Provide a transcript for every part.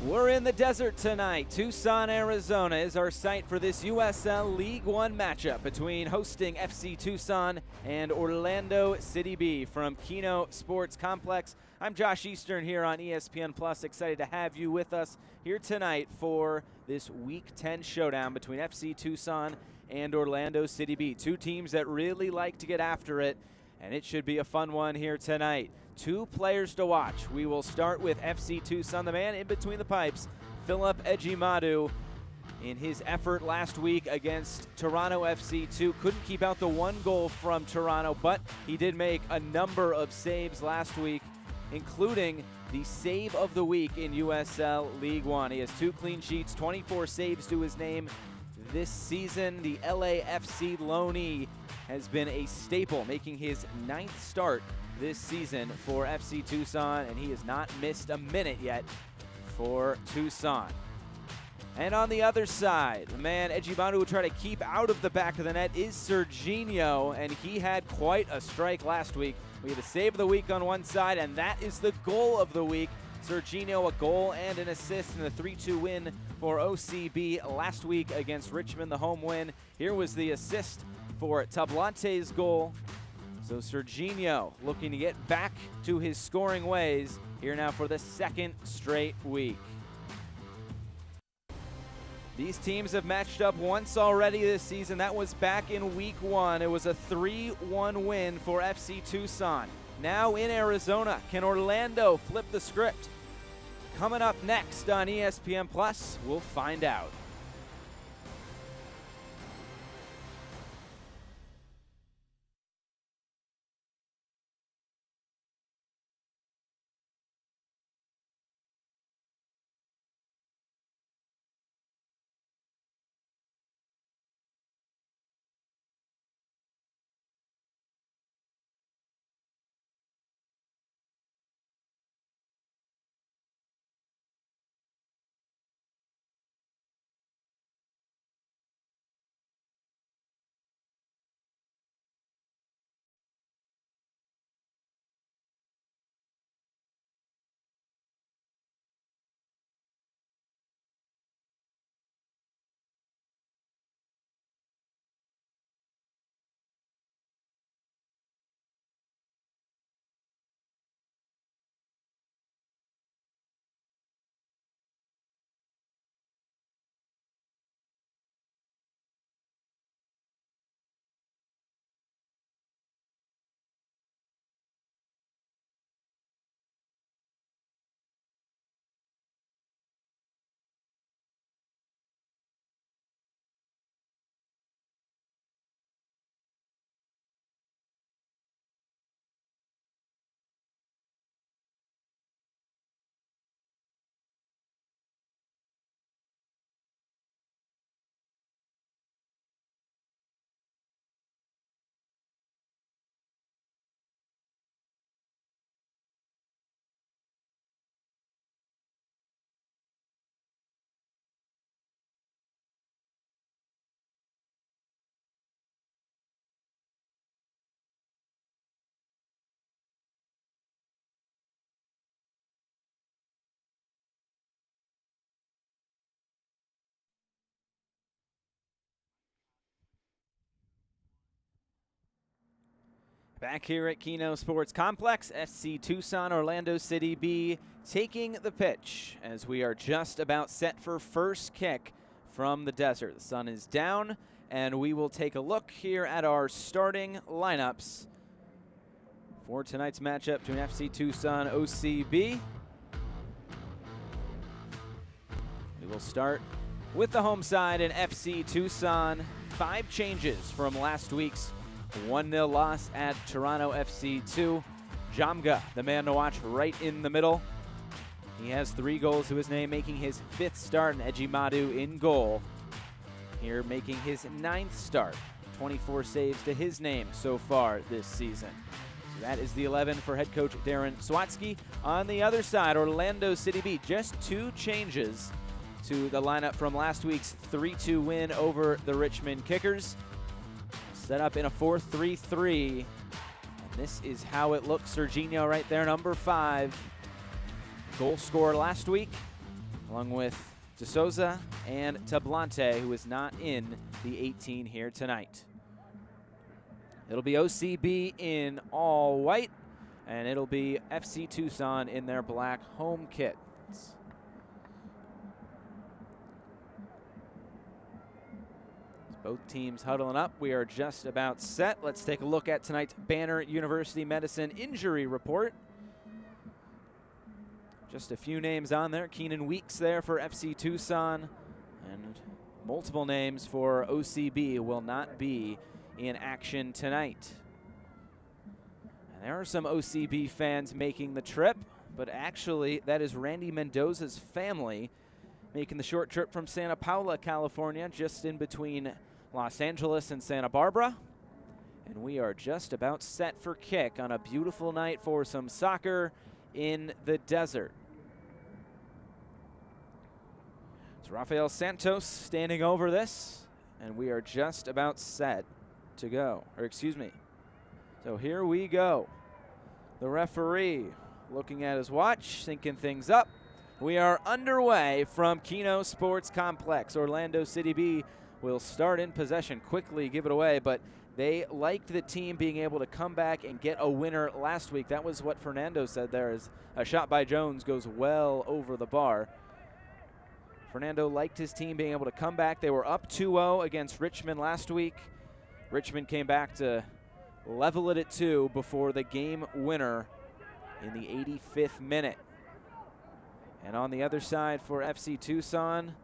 We're in the desert tonight. Tucson, Arizona is our site for this USL League One matchup between hosting FC Tucson and Orlando City B from Keno Sports Complex. I'm Josh Eastern here on ESPN Plus. Excited to have you with us here tonight for this Week 10 showdown between FC Tucson and Orlando City B. Two teams that really like to get after it, and it should be a fun one here tonight. Two players to watch. We will start with FC Tucson, the man in between the pipes, Philip Ejimadu. In his effort last week against Toronto FC2, couldn't keep out the one goal from Toronto, but he did make a number of saves last week, including the save of the week in USL League One. He has 2 clean sheets, 24 saves to his name this season. The LAFC loanee has been a staple, making his 9th start this season for FC Tucson, and he has not missed a minute yet for Tucson. And on the other side, the man Ejimadu will try to keep out of the back of the net is Serginho, and he had quite a strike last week. We had a save of the week on one side, and that is the goal of the week. Serginho, a goal and an assist in the 3-2 win for OCB last week against Richmond, the home win. Here was the assist for Tablante's goal. So Serginho looking to get back to his scoring ways here now for the 2nd straight week. These teams have matched up once already this season. That was back in Week 1. It was a 3-1 win for FC Tucson. Now in Arizona, can Orlando flip the script? Coming up next on ESPN Plus, we'll find out. Back here at Keno Sports Complex, FC Tucson, Orlando City B taking the pitch as we are just about set for first kick from the desert. The sun is down, and we will take a look here at our starting lineups for tonight's matchup between FC Tucson OCB. We will start with the home side in FC Tucson. 5 changes from last week's 1-0 loss at Toronto FC2. Jamga, the man to watch right in the middle. He has 3 goals to his name, making his 5th start, and Ejimadu in goal. Here making his 9th start. 24 saves to his name so far this season. So that is the 11 for head coach Darren Swatsky. On the other side, Orlando City B, just 2 changes to the lineup from last week's 3-2 win over the Richmond Kickers. Set up in a 4-3-3. And this is how it looks. Serginho right there, number 5. Goal scorer last week. along with DeSouza and Tablante, who is not in the 18 here tonight. It'll be OCB in all white, and it'll be FC Tucson in their black home kits. Both teams huddling up. We are just about set. Let's take a look at tonight's Banner University Medicine injury report. Just a few names on there. Keenan Weeks there for FC Tucson, and multiple names for OCB will not be in action tonight. And there are some OCB fans making the trip, but actually that is Randy Mendoza's family making the short trip from Santa Paula, California, just in between Los Angeles and Santa Barbara. And we are just about set for kick on a beautiful night for some soccer in the desert. It's Rafael Santos standing over this, and we are just about set to go, or excuse me. So here we go. The referee looking at his watch, syncing things up. We are underway from Keno Sports Complex. Orlando City B will start in possession, quickly give it away, but they liked the team being able to come back and get a winner last week. That was what Fernando said there, as a shot by Jones goes well over the bar. Fernando liked his team being able to come back. They were up 2-0 against Richmond last week. Richmond came back to level it at 2 before the game winner in the 85th minute. And on the other side for FC Tucson,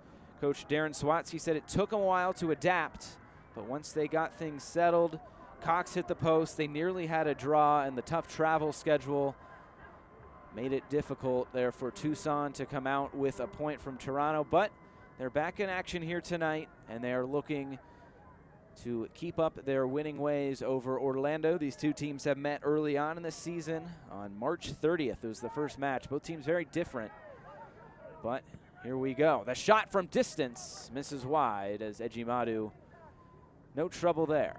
Coach Darren Swatsky said it took them a while to adapt, but once they got things settled, Cox hit the post. They nearly had a draw, and the tough travel schedule made it difficult there for Tucson to come out with a point from Toronto. But they're back in action here tonight, and they are looking to keep up their winning ways over Orlando. These two teams have met early on in the season. On March 30th, it was the first match. Both teams very different, but here we go. The shot from distance misses wide as Ejimadu, no trouble there.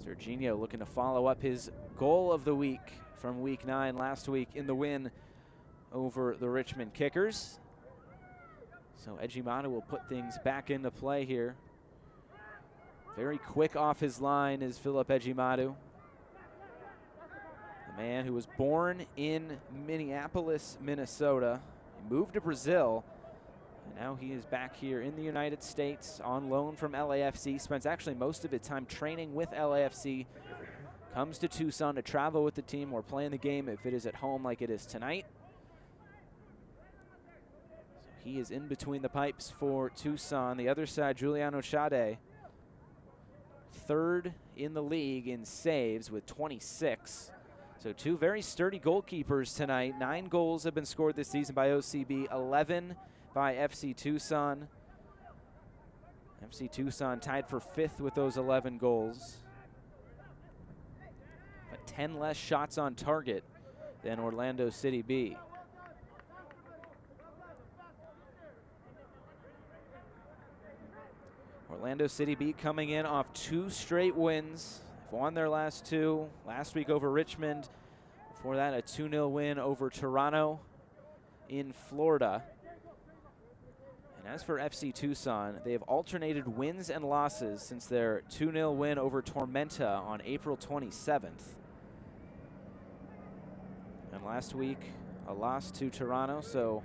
Serginho looking to follow up his goal of the week from week 9 last week in the win over the Richmond Kickers. So Ejimadu will put things back into play here. Very quick off his line is Philip Ejimadu, the man who was born in Minneapolis, Minnesota. He moved to Brazil, and now he is back here in the United States on loan from LAFC. Spends actually most of his time training with LAFC. Comes to Tucson to travel with the team or playing the game if it is at home like it is tonight. So he is in between the pipes for Tucson. The other side, Giuliano Schade, third in the league in saves with 26. So two very sturdy goalkeepers tonight. 9 goals have been scored this season by OCB, 11 by FC Tucson. FC Tucson tied for 5th with those 11 goals. But 10 less shots on target than Orlando City B. Orlando City B coming in off 2 straight wins. They've won their last 2. Last week over Richmond. Before that, a 2-0 win over Toronto in Florida. And as for FC Tucson, they have alternated wins and losses since their 2-0 win over Tormenta on April 27th. And last week, a loss to Toronto, so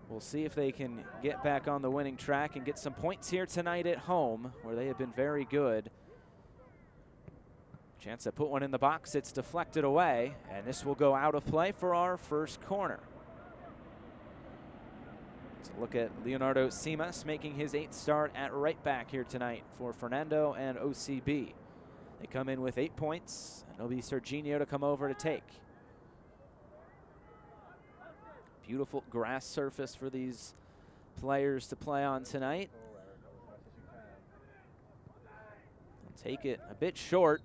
we'll see if they can get back on the winning track and get some points here tonight at home, where they have been very good. Chance to put one in the box. It's deflected away, and this will go out of play for our first corner. Let's look at Leonardo Simas making his 8th start at right back here tonight for Fernando and OCB. They come in with 8 points, and it'll be Serginho to come over to take. Beautiful grass surface for these players to play on tonight. I'll take it a bit short.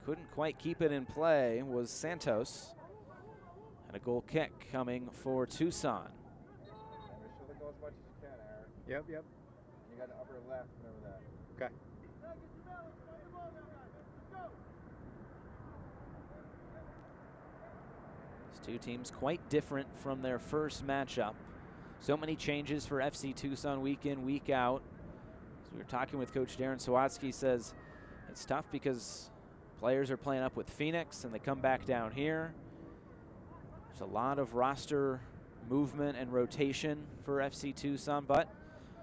Couldn't quite keep it in play was Santos. And a goal kick coming for Tucson. Yep. You got the upper left, whatever that. Okay. These two teams quite different from their first matchup. So many changes for FC Tucson week in, week out. As we were talking with Coach Darren Sawatsky, says it's tough because players are playing up with Phoenix and they come back down here. There's a lot of roster movement and rotation for FC Tucson, but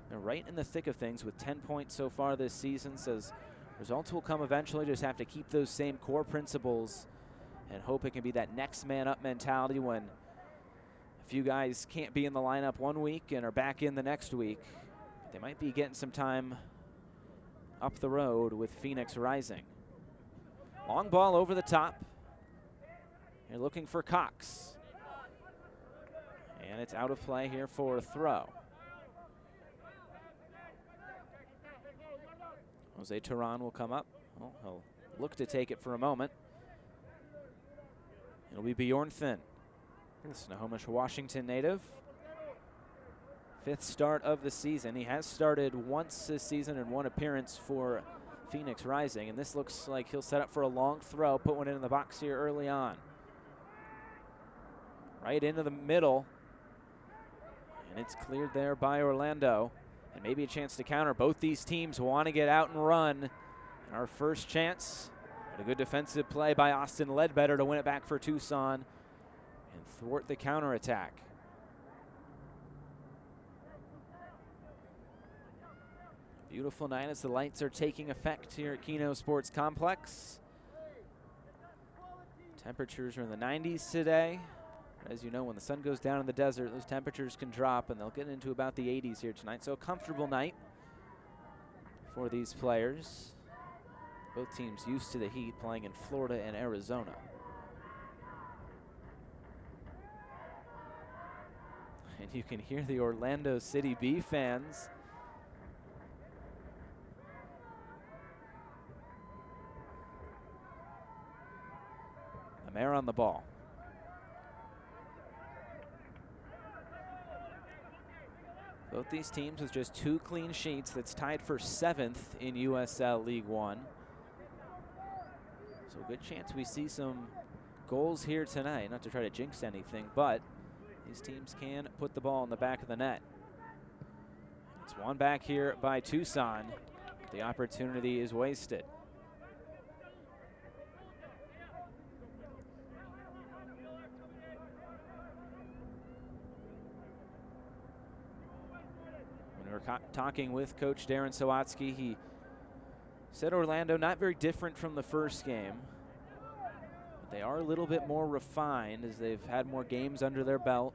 they're right in the thick of things with 10 points so far this season. Says results will come eventually, just have to keep those same core principles and hope it can be that next man up mentality when a few guys can't be in the lineup one week and are back in the next week. They might be getting some time up the road with Phoenix rising. Long ball over the top. You're looking for Cox. And it's out of play here for a throw. Jose Turan will come up. Well, he'll look to take it for a moment. It'll be Bjorn Finn, the Snohomish, Washington native. 5th start of the season. He has started once this season in one appearance for Phoenix Rising, and this looks like he'll set up for a long throw, put one in the box here early on. Right into the middle, and it's cleared there by Orlando, and maybe a chance to counter. Both these teams want to get out and run, and our first chance. A good defensive play by Austin Ledbetter to win it back for Tucson and thwart the counterattack. Beautiful night as the lights are taking effect here at Keno Sports Complex. Temperatures are in the 90s today. As you know, when the sun goes down in the desert, those temperatures can drop, and they'll get into about the 80s here tonight. So a comfortable night for these players. Both teams used to the heat, playing in Florida and Arizona. And you can hear the Orlando City Bee fans. Amer on the ball. Both these teams with just 2 clean sheets. That's tied for 7th in USL League One. So a good chance we see some goals here tonight. Not to try to jinx anything, but these teams can put the ball in the back of the net. It's one back here by Tucson. The opportunity is wasted. When we were talking with Coach Darren Sawatsky, he said Orlando not very different from the first game. But they are a little bit more refined as they've had more games under their belt.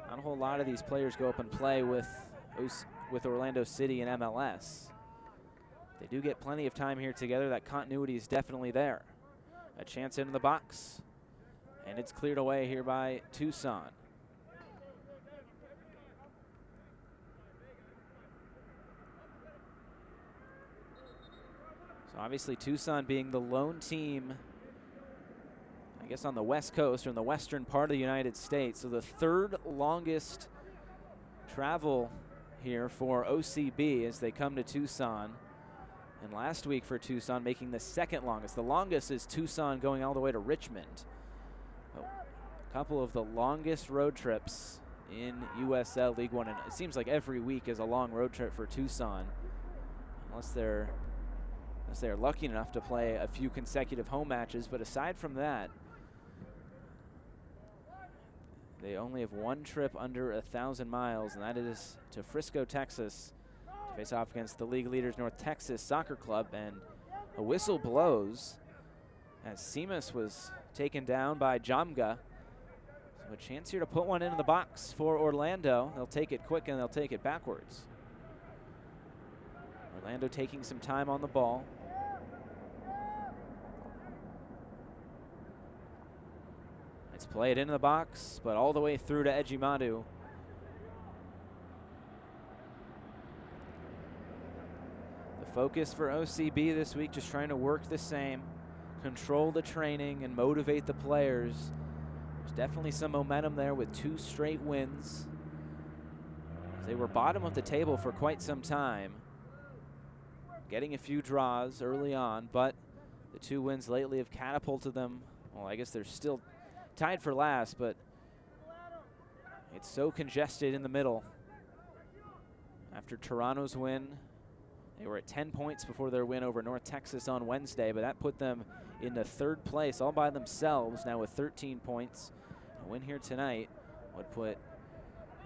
Not a whole lot of these players go up and play with Orlando City and MLS. They do get plenty of time here together. That continuity is definitely there. A chance into the box, and it's cleared away here by Tucson. So obviously Tucson being the lone team, I guess, on the West Coast or in the western part of the United States. So the 3rd longest travel here for OCB as they come to Tucson. And last week for Tucson making the 2nd longest. The longest is Tucson going all the way to Richmond. A couple of the longest road trips in USL League One. And it seems like every week is a long road trip for Tucson. Unless they're lucky enough to play a few consecutive home matches. But aside from that, they only have one trip under 1,000 miles, and that is to Frisco, Texas, to face off against the league leaders North Texas Soccer Club. And a whistle blows as Seamus was taken down by Jamga. So a chance here to put one into the box for Orlando. They'll take it quick and they'll take it backwards. Orlando taking some time on the ball. Let's play it into the box, but all the way through to Ejimadu. The focus for OCB this week, just trying to work the same, control the training and motivate the players. There's definitely some momentum there with 2 straight wins. They were bottom of the table for quite some time, getting a few draws early on, but the 2 wins lately have catapulted them. Well, I guess they're still tied for last, but it's so congested in the middle. After Toronto's win, they were at 10 points before their win over North Texas on Wednesday, but that put them into 3rd place all by themselves, now with 13 points. A win here tonight would put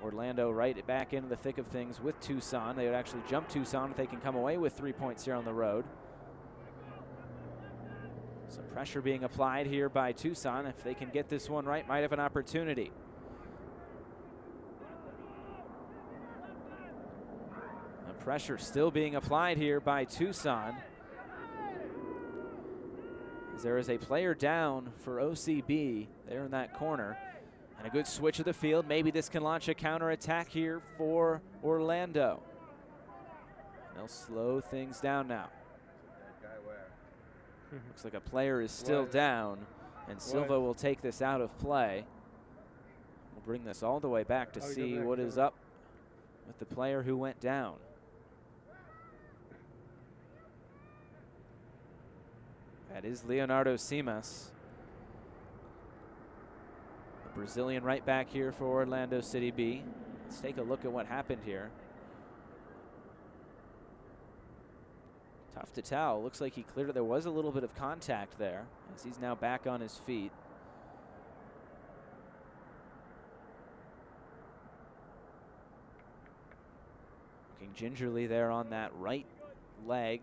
Orlando right back into the thick of things with Tucson. They would actually jump Tucson if they can come away with 3 points here on the road. Some pressure being applied here by Tucson. If they can get this one right, might have an opportunity. The pressure still being applied here by Tucson, as there is a player down for OCB there in that corner. And a good switch of the field. Maybe this can launch a counterattack here for Orlando. They'll slow things down now. Looks like a player is still down, and Silva will take this out of play. We'll bring this all the way back to see what is up with the player who went down. That is Leonardo Simas, the Brazilian right back here for Orlando City B. Let's take a look at what happened here. Tough to tell. Looks like he cleared it. There was a little bit of contact there, as he's now back on his feet. Looking gingerly there on that right leg.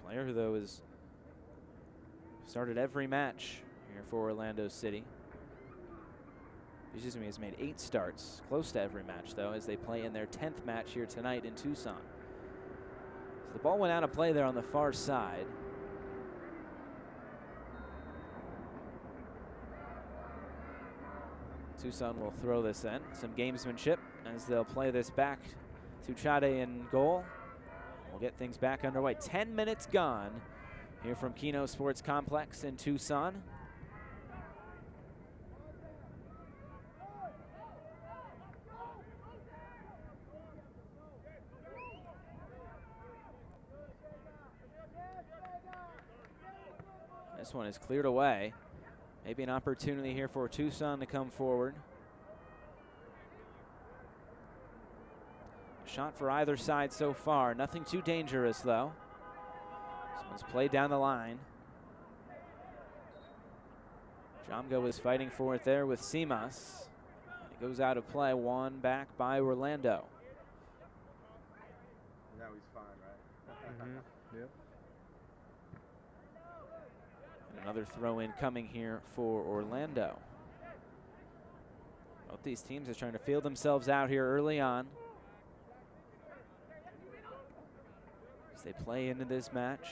Player who, though, has started every match here for Orlando City. Excuse me, has made 8 starts, close to every match, though, as they play in their 10th match here tonight in Tucson. So the ball went out of play there on the far side. Tucson will throw this in. Some gamesmanship as they'll play this back to Chade in goal. We'll get things back underway. 10 minutes gone here from Keno Sports Complex in Tucson. This one is cleared away. Maybe an opportunity here for Tucson to come forward. Shot for either side so far. Nothing too dangerous, though. This one's played down the line. Jomga was fighting for it there with Simas. It goes out of play. Won back by Orlando. Now he's fine, right? Yep. And another throw in coming here for Orlando. Both these teams are trying to feel themselves out here early on, as they play into this match.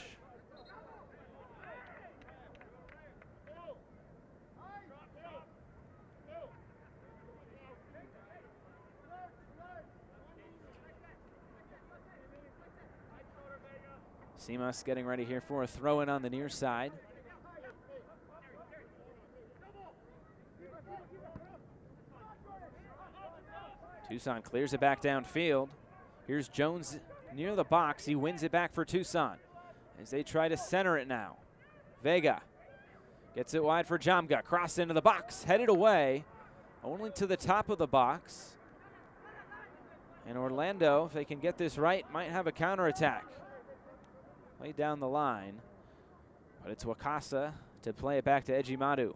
Simas getting ready here for a throw in on the near side. Tucson clears it back downfield. Here's Jones near the box. He wins it back for Tucson as they try to center it now. Vega gets it wide for Jomga. Cross into the box, headed away, only to the top of the box. And Orlando, if they can get this right, might have a counterattack. Way down the line, but it's Wakasa to play it back to Ejimadu.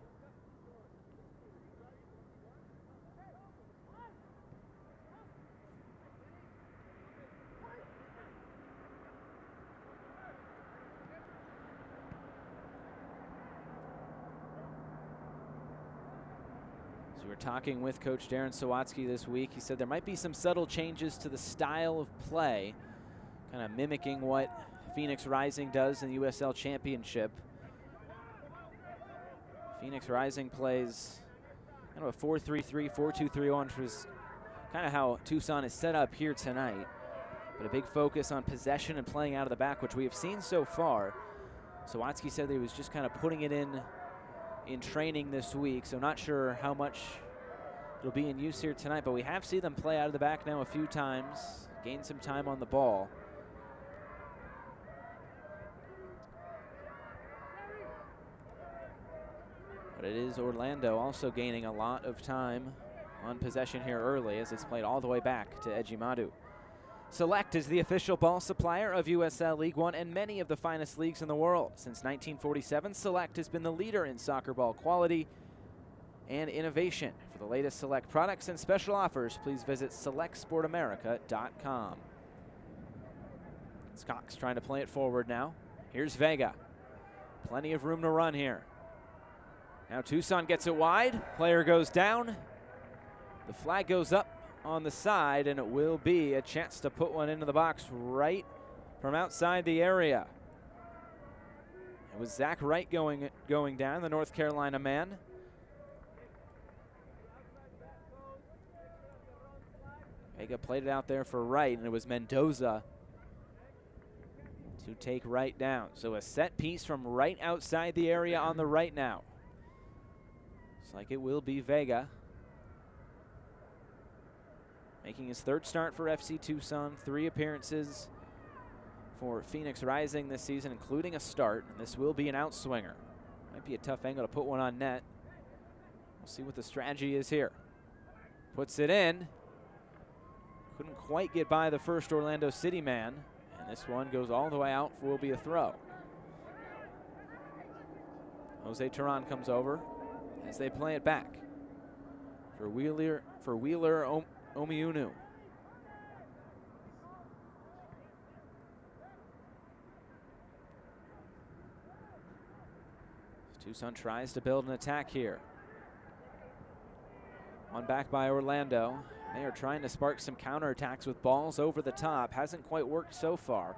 So we're talking with Coach Darren Sawatsky this week. He said there might be some subtle changes to the style of play, kind of mimicking what Phoenix Rising does in the USL Championship. Phoenix Rising plays kind of a 4-3-3, 4-2-3-1, which was kind of how Tucson is set up here tonight. But a big focus on possession and playing out of the back, which we have seen so far. Sawatsky said that he was just kind of putting it in training this week, so not sure how much it'll be in use here tonight, but we have seen them play out of the back now a few times, gain some time on the ball. But it is Orlando also gaining a lot of time on possession here early as it's played all the way back to Ejimadu. Select is the official ball supplier of USL League One and many of the finest leagues in the world. Since 1947, Select has been the leader in soccer ball quality and innovation. For the latest Select products and special offers, please visit selectsportamerica.com. It's Cox trying to play it forward now. Here's Vega. Plenty of room to run here. Now Tucson gets it wide. Player goes down. The flag goes up on the side, and it will be a chance to put one into the box right from outside the area. It was Zach Wright going down, the North Carolina man. Vega played it out there for Wright, and it was Mendoza to take Wright down. So a set piece from right outside the area on the right now. Looks like it will be Vega. Making his third start for FC Tucson, 3 appearances for Phoenix Rising this season, including a start. And this will be an outswinger. Might be a tough angle to put one on net. We'll see what the strategy is here. Puts it in. Couldn't quite get by the first Orlando City man. And this one goes all the way out, will be a throw. Jose Turan comes over as they play it back for Wheeler Omiunu. Tucson tries to build an attack here. One back by Orlando. They are trying to spark some counterattacks with balls over the top. Hasn't quite worked so far.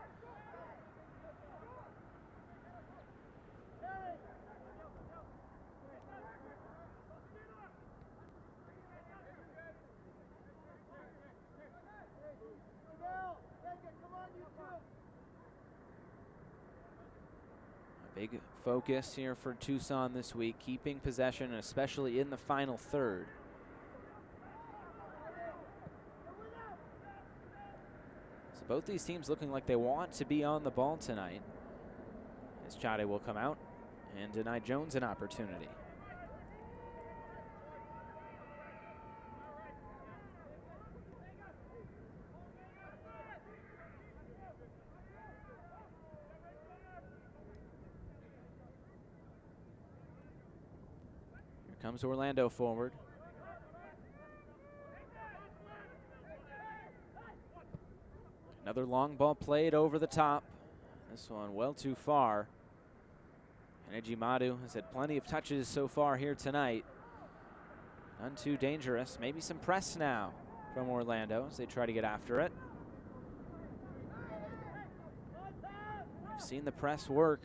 A big focus here for Tucson this week, keeping possession, especially in the final third. So both these teams looking like they want to be on the ball tonight, as Chade will come out and deny Jones an opportunity. Here comes Orlando forward. Another long ball played over the top. This one well too far. And Ejimadu has had plenty of touches so far here tonight. None too dangerous. Maybe some press now from Orlando as they try to get after it. We've seen the press work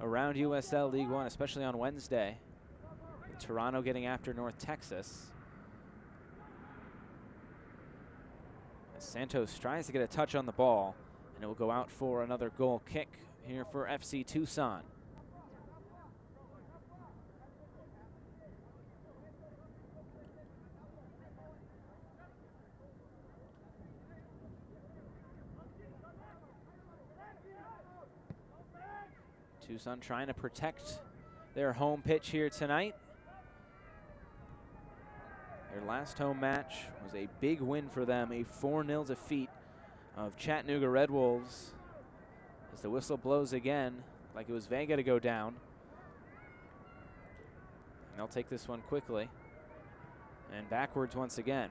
around USL League One, especially on Wednesday. With Toronto getting after North Texas. Santos tries to get a touch on the ball, and it will go out for another goal kick here for FC Tucson. Tucson trying to protect their home pitch here tonight. Their last home match was a big win for them, a 4-0 defeat of Chattanooga Red Wolves. As the whistle blows again, like it was Vega to go down. And they'll take this one quickly. And backwards once again.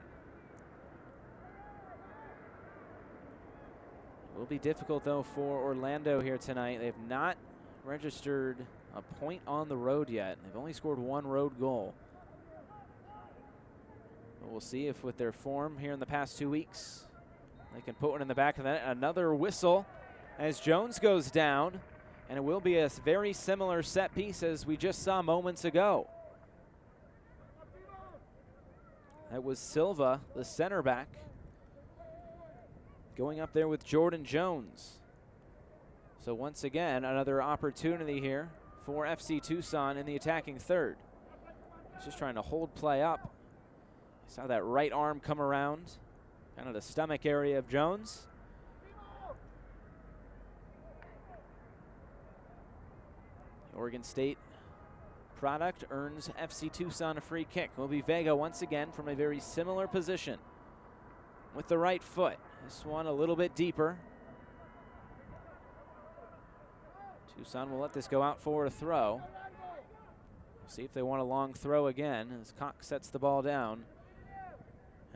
It will be difficult though for Orlando here tonight. They've not registered a point on the road yet. They've only scored 1 road goal. We'll see if with their form here in the past 2 weeks, they can put one in the back of the net. Another whistle as Jones goes down, and it will be a very similar set piece as we just saw moments ago. That was Silva, the center back, going up there with Jordan Jones. So once again, another opportunity here for FC Tucson in the attacking third. Just trying to hold play up. Saw that right arm come around, kind of the stomach area of Jones. Oregon State product earns FC Tucson a free kick. Will be Vega once again from a very similar position with the right foot. This one a little bit deeper. Tucson will let this go out for a throw. We'll see if they want a long throw again as Cox sets the ball down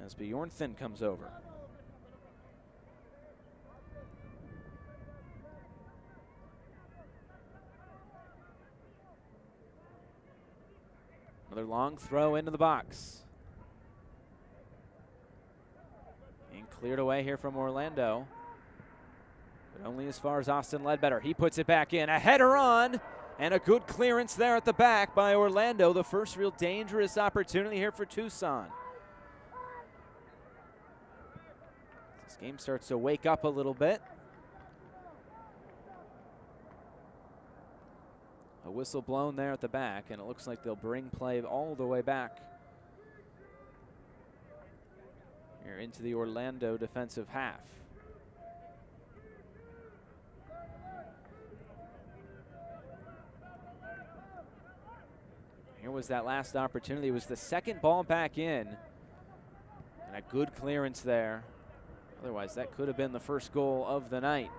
as Bjornthen comes over. Another long throw into the box. Being cleared away here from Orlando. But only as far as Austin Ledbetter. He puts it back in. A header on, and a good clearance there at the back by Orlando. The first real dangerous opportunity here for Tucson. This game starts to wake up a little bit. A whistle blown there at the back, and it looks like they'll bring play all the way back here into the Orlando defensive half. Here was that last opportunity. It was the second ball back in, and a good clearance there. Otherwise, that could have been the first goal of the night.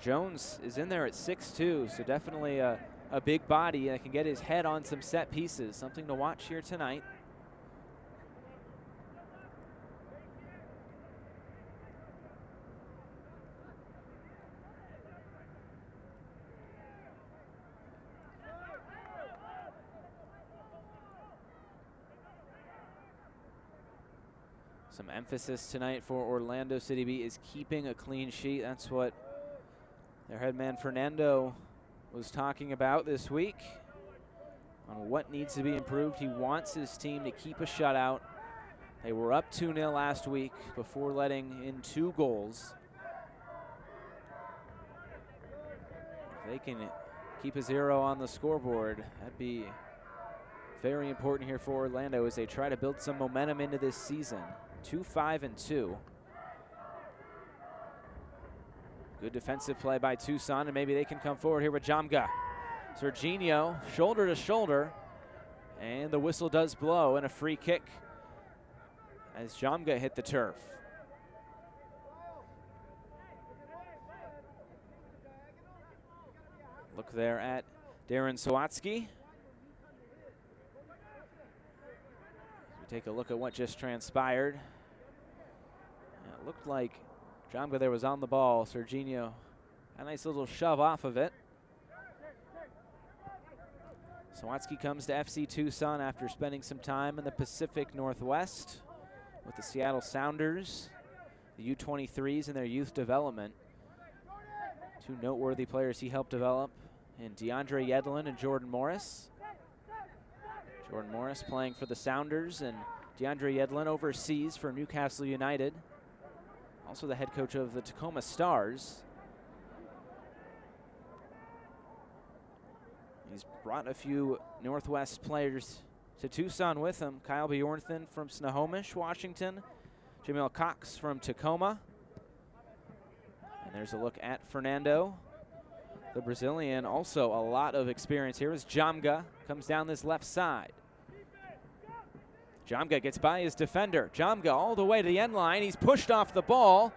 Jones is in there at 6'2", so definitely a big body that can get his head on some set pieces. Something to watch here tonight. Some emphasis tonight for Orlando City B is keeping a clean sheet. That's what their head man Fernando was talking about this week on what needs to be improved. He wants his team to keep a shutout. They were up 2-0 last week before letting in 2 goals. If they can keep a 0 on the scoreboard, that'd be very important here for Orlando as they try to build some momentum into this season. 2-5-2. Good defensive play by Tucson, and maybe they can come forward here with Jamga. Serginho, shoulder to shoulder, and the whistle does blow, and a free kick as Jamga hit the turf. Look there at Darren Sawatsky. We take a look at what just transpired. It looked like Jamga there was on the ball. Serginho, a nice little shove off of it. Sawatsky comes to FC Tucson after spending some time in the Pacific Northwest with the Seattle Sounders, the U23s in their youth development. 2 noteworthy players he helped develop in DeAndre Yedlin and Jordan Morris. Jordan Morris playing for the Sounders, and DeAndre Yedlin overseas for Newcastle United. Also the head coach of the Tacoma Stars. He's brought a few Northwest players to Tucson with him. Kyle Bjornthen from Snohomish, Washington. Jamil Cox from Tacoma. And there's a look at Fernando, the Brazilian. Also a lot of experience here as Jamga comes down this left side. Jamga gets by his defender. Jamga all the way to the end line. He's pushed off the ball,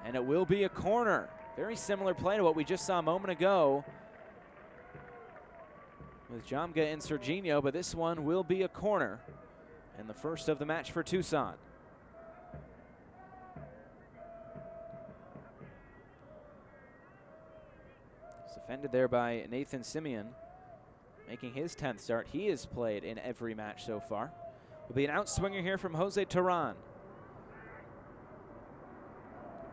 and it will be a corner. Very similar play to what we just saw a moment ago with Jamga and Serginho, but this one will be a corner, and the first of the match for Tucson. It's defended there by Nathan Simeon, making his 10th start. He has played in every match so far. Will be an outswinger here from Jose Turan.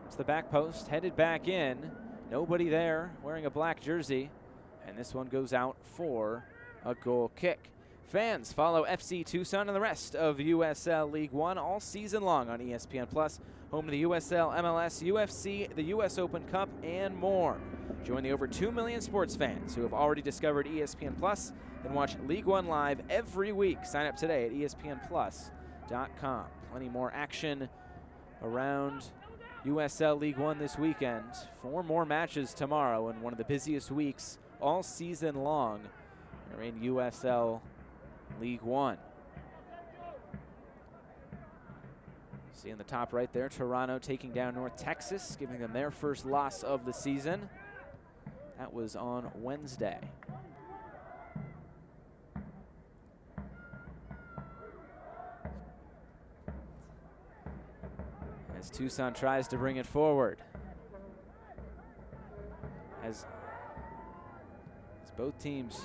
It's the back post, headed back in. Nobody there wearing a black jersey. And this one goes out for a goal kick. Fans, follow FC Tucson and the rest of USL League One all season long on ESPN+, home to the USL, MLS, UFC, the US Open Cup, and more. Join the over 2 million sports fans who have already discovered ESPN+, and watch League One live every week. Sign up today at ESPNplus.com. Plenty more action around USL League One this weekend. 4 more matches tomorrow in one of the busiest weeks all season long. They're in USL League One. See in the top right there, Toronto taking down North Texas, giving them their first loss of the season. That was on Wednesday. As Tucson tries to bring it forward. As both teams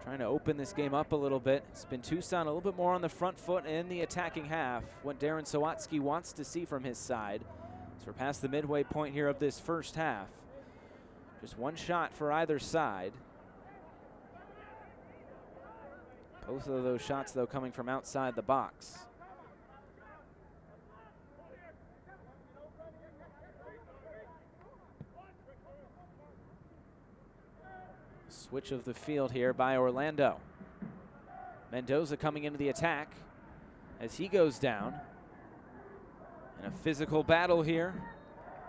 trying to open this game up a little bit. It's been Tucson a little bit more on the front foot in the attacking half, what Darren Sawatsky wants to see from his side. So we're past the midway point here of this first half. Just one shot for either side. Both of those shots, though, coming from outside the box. Switch of the field here by Orlando. Mendoza coming into the attack as he goes down. In a physical battle here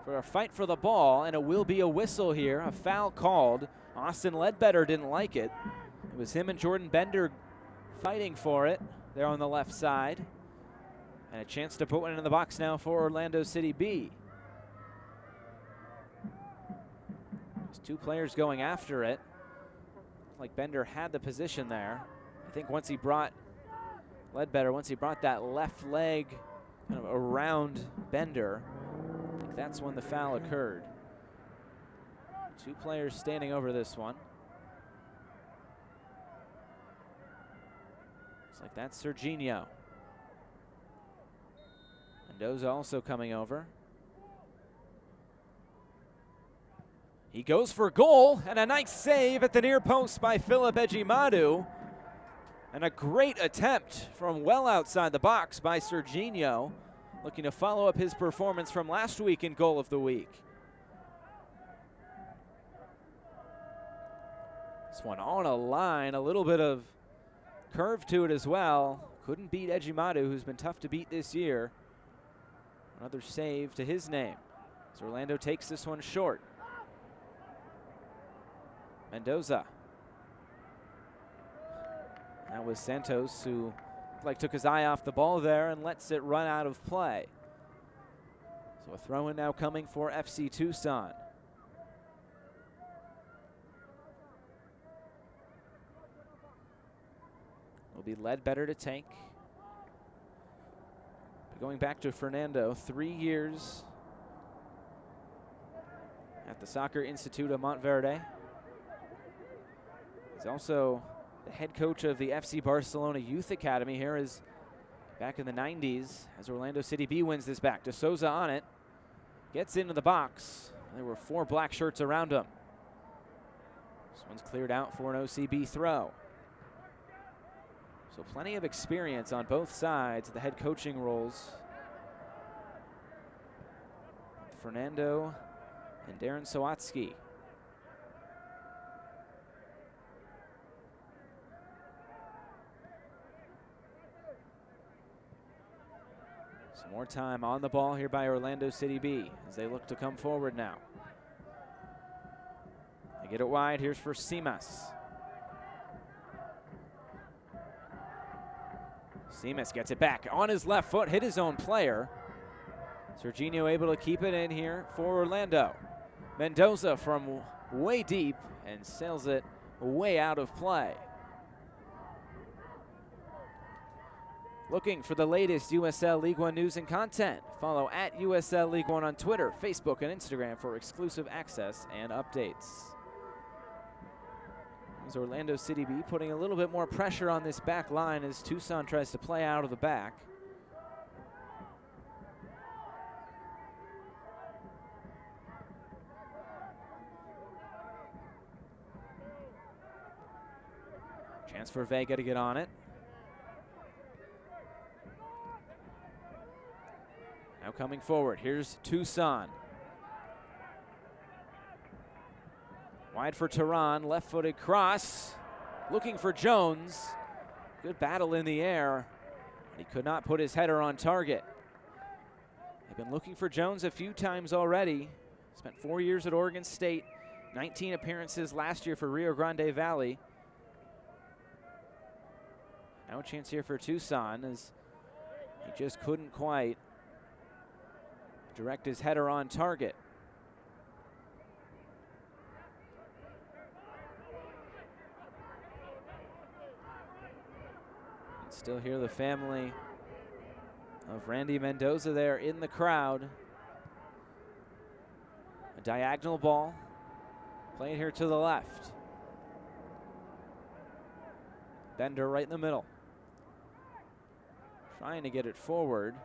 for a fight for the ball, and it will be a whistle here, a foul called. Austin Ledbetter didn't like it. It was him and Jordan Bender fighting for it there on the left side. And a chance to put one in the box now for Orlando City B. There's two players going after it. Like Bender had the position there. I think once he brought Ledbetter, once he brought that left leg kind of around Bender, I think that's when the foul occurred. Two players standing over this one. Looks like that's Serginho. Mendoza also coming over. He goes for goal, and a nice save at the near post by Philip Ejimadu. And a great attempt from well outside the box by Serginho, looking to follow up his performance from last week in Goal of the Week. This one on a line, a little bit of curve to it as well. Couldn't beat Ejimadu, who's been tough to beat this year. Another save to his name. As Orlando takes this one short. Mendoza. That was Santos, who took his eye off the ball there and lets it run out of play. So a throw-in now coming for FC Tucson. Will be Ledbetter to take. But going back to Fernando, 3 years at the Soccer Institute of Montverde. He's also the head coach of the FC Barcelona Youth Academy. Here is back in the 90s as Orlando City B wins this back. De Souza on it, gets into the box. There were 4 black shirts around him. This one's cleared out for an OCB throw. So plenty of experience on both sides of the head coaching roles. Fernando and Darren Sawatsky. Some more time on the ball here by Orlando City B as they look to come forward now. They get it wide. Here's for Simas. Simas gets it back on his left foot, hit his own player. Serginho able to keep it in here for Orlando. Mendoza from way deep and sails it way out of play. Looking for the latest USL League One news and content? Follow at USL League One on Twitter, Facebook, and Instagram for exclusive access and updates. As Orlando City B putting a little bit more pressure on this back line as Tucson tries to play out of the back. Chance for Vega to get on it. Now coming forward, here's Tucson. Wide for Tehran, left-footed cross. Looking for Jones. Good battle in the air. But he could not put his header on target. They've been looking for Jones a few times already. Spent 4 years at Oregon State. 19 appearances last year for Rio Grande Valley. Now a chance here for Tucson as he just couldn't quite direct his header on target. And still hear the family of Randy Mendoza there in the crowd. A diagonal ball playing here to the left. Bender right in the middle. Trying to get it forward.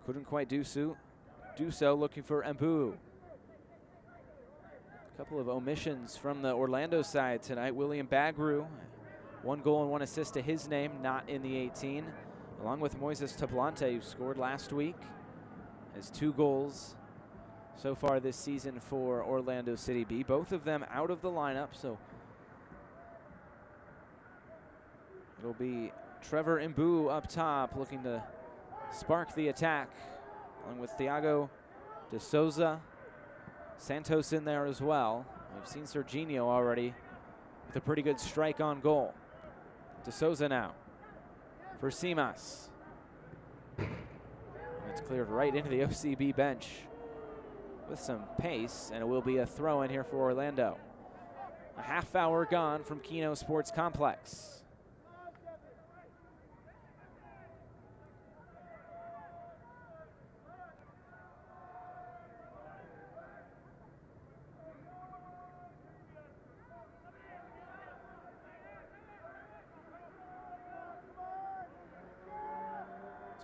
Couldn't quite do so, looking for Mbu. A couple of omissions from the Orlando side tonight. William Bagru, 1 goal and 1 assist to his name, not in the 18. Along with Moises Tablante, who scored last week. Has 2 goals so far this season for Orlando City B. Both of them out of the lineup, so it'll be Trevor Mbu up top looking to spark the attack, along with Thiago de Souza. Santos in there as well. We've seen Serginho already with a pretty good strike on goal. De Souza now for Simas. It's cleared right into the OCB bench with some pace, and it will be a throw in here for Orlando. A half hour gone from Keno Sports Complex.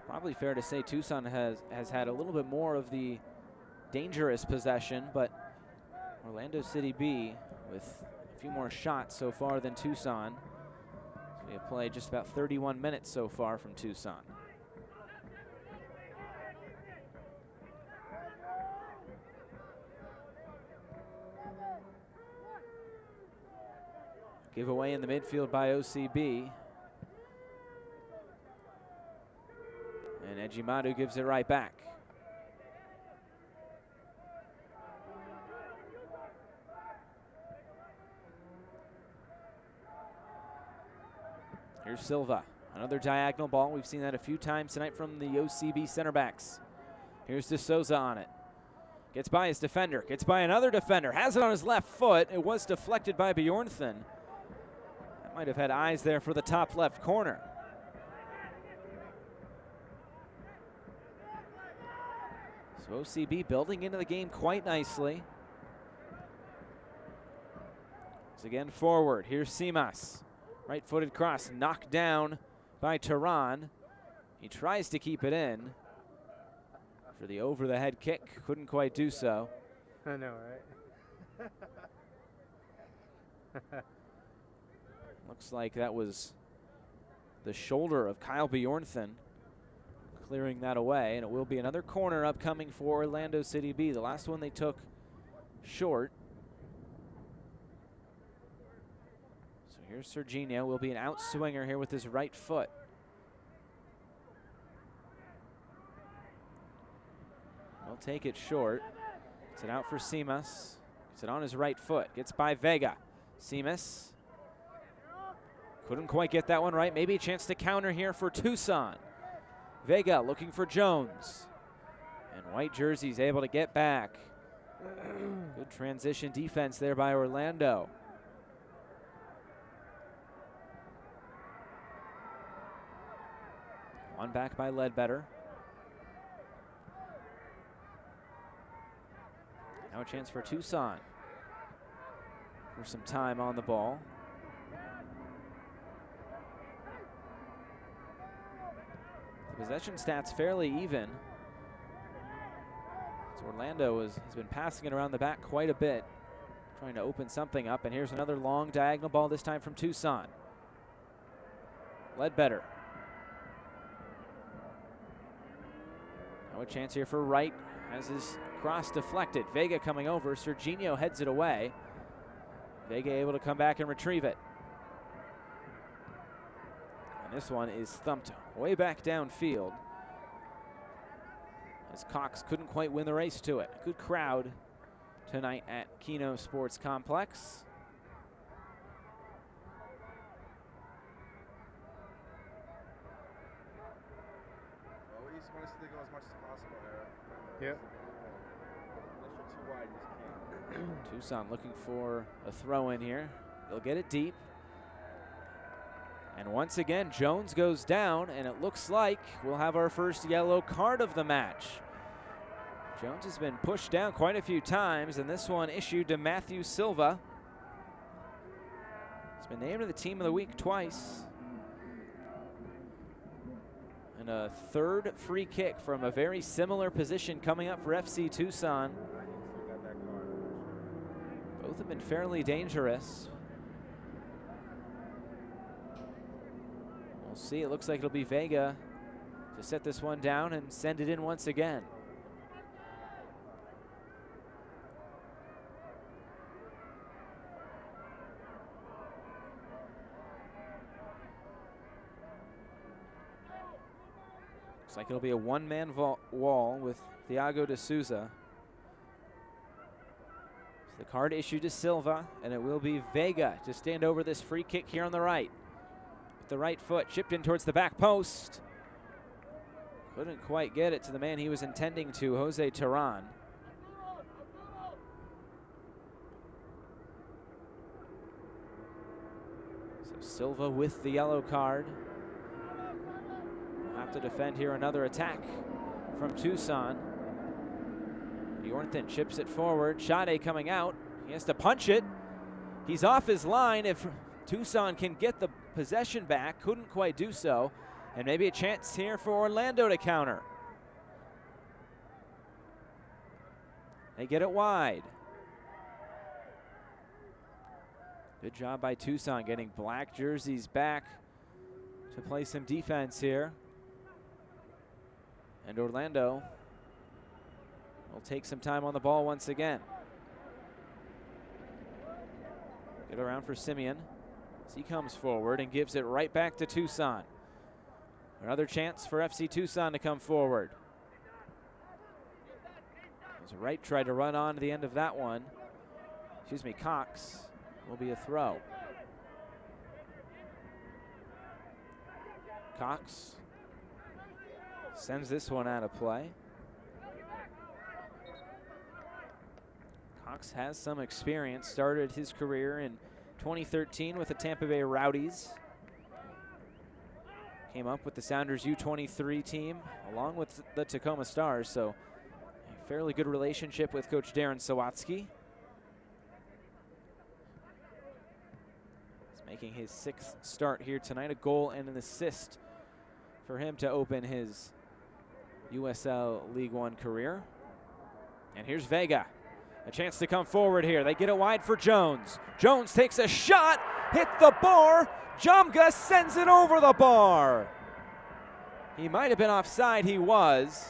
Probably fair to say Tucson has had a little bit more of the dangerous possession, but Orlando City B with a few more shots so far than Tucson. So we have played just about 31 minutes so far from Tucson. Giveaway in the midfield by OCB. And Ejimadu gives it right back. Here's Silva. Another diagonal ball. We've seen that a few times tonight from the OCB center backs. Here's De Souza on it. Gets by his defender. Gets by another defender. Has it on his left foot. It was deflected by Bjornthen. That might have had eyes there for the top left corner. So OCB building into the game quite nicely. It's again forward. Here's Simas. Right-footed cross knocked down by Tehran. He tries to keep it in for the over-the-head kick. Couldn't quite do so. I know, right? Looks like that was the shoulder of Kyle Bjornthen clearing that away, and it will be another corner upcoming for Orlando City B. The last one they took short. So here's Serginho. Will be an out swinger here with his right foot. He'll take it short. It's it out for Simas. Gets it on his right foot. Gets by Vega. Simas couldn't quite get that one right. Maybe a chance to counter here for Tucson. Vega looking for Jones. And white jersey's able to get back. Good transition defense there by Orlando. One back by Ledbetter. Now a chance for Tucson for some time on the ball. The possession stats fairly even. So Orlando has been passing it around the back quite a bit, trying to open something up. And here's another long diagonal ball, this time from Tucson. Ledbetter. Now a chance here for Wright. Has his cross deflected. Vega coming over. Serginho heads it away. Vega able to come back and retrieve it. And this one is thumped way back downfield, as Cox couldn't quite win the race to it. Good crowd tonight at Kino Sports Complex. Well, we just want to go as much as possible here. Yep. Unless you're too wide, you just can't. Tucson looking for a throw in here. They'll get it deep. And once again, Jones goes down, and it looks like we'll have our first yellow card of the match. Jones has been pushed down quite a few times, and this one issued to Matthew Silva. He's been named to the Team of the Week twice. And a third free kick from a very similar position coming up for FC Tucson. Both have been fairly dangerous. We'll see. It looks like it'll be Vega to set this one down and send it in once again. Looks like it'll be a one-man wall with Thiago de Souza. So the card issued to Silva, and it will be Vega to stand over this free kick here on the right. With the right foot chipped in towards the back post. Couldn't quite get it to the man he was intending to, Jose Terran. So Silva with the yellow card. We'll have to defend here another attack from Tucson. Bjornthen chips it forward. Sade coming out. He has to punch it. He's off his line. If Tucson can get the possession back, couldn't quite do so. And maybe a chance here for Orlando to counter. They get it wide. Good job by Tucson getting black jerseys back to play some defense here. And Orlando will take some time on the ball once again. Get around for Simeon as he comes forward and gives it right back to Tucson. Another chance for FC Tucson to come forward. As Wright tried to run on to the end of that one. Excuse me, Cox will be a throw. Cox sends this one out of play. Cox has some experience, started his career in 2013 with the Tampa Bay Rowdies. Came up with the Sounders U23 team along with the Tacoma Stars, so a fairly good relationship with Coach Darren Sawatsky. He's making his 6th start here tonight, a goal and an assist for him to open his USL League One career. And here's Vega, a chance to come forward here. They get it wide for Jones. Jones takes a shot, hit the bar. Jamga sends it over the bar. He might have been offside, he was.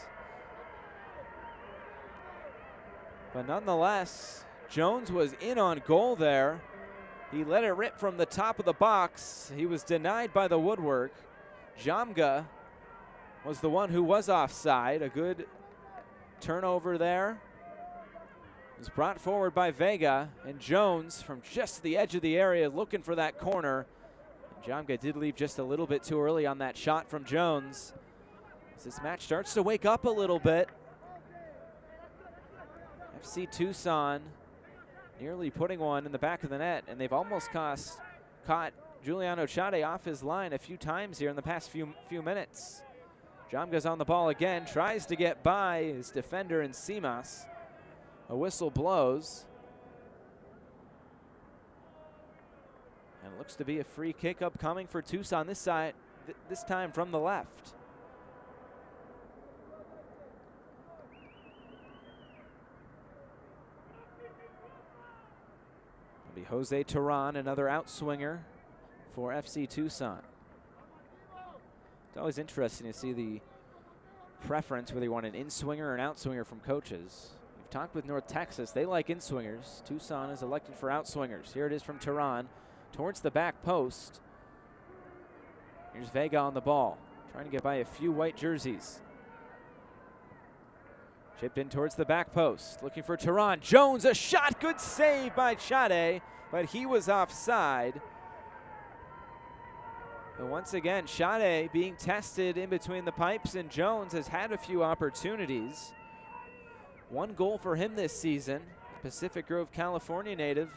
But nonetheless, Jones was in on goal there. He let it rip from the top of the box. He was denied by the woodwork. Jamga was the one who was offside. A good turnover there. It was brought forward by Vega, and Jones from just the edge of the area looking for that corner. Jamga did leave just a little bit too early on that shot from Jones. As this match starts to wake up a little bit. FC Tucson nearly putting one in the back of the net, and they've almost caught Giuliano Chade off his line a few times here in the past few minutes. Jamga's on the ball again, tries to get by his defender in Simas. A whistle blows. And it looks to be a free kick upcoming for Tucson this side, this time from the left. It'll be Jose Terran, another outswinger for FC Tucson. It's always interesting to see the preference whether you want an in-swinger or an outswinger from coaches. We've talked with North Texas. They like in-swingers. Tucson is elected for outswingers. Here it is from Terran towards the back post. Here's Vega on the ball, trying to get by a few white jerseys. Chipped in towards the back post, looking for Tehran. Jones, a shot, good save by Chade, but he was offside. And once again, Chade being tested in between the pipes, and Jones has had a few opportunities. One goal for him this season. Pacific Grove, California native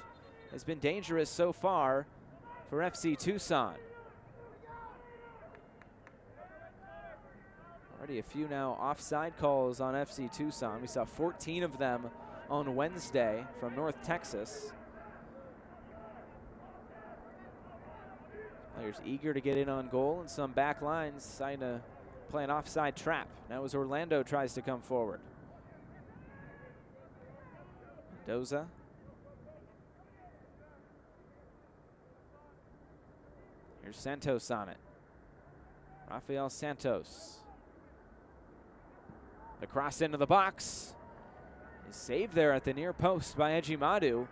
has been dangerous so far for FC Tucson. Already a few now offside calls on FC Tucson. We saw 14 of them on Wednesday from North Texas. Players eager to get in on goal, and some back lines trying to play an offside trap. Now as Orlando tries to come forward. Mendoza. Here's Santos on it. Rafael Santos. The cross into the box is saved there at the near post by Ejimadu.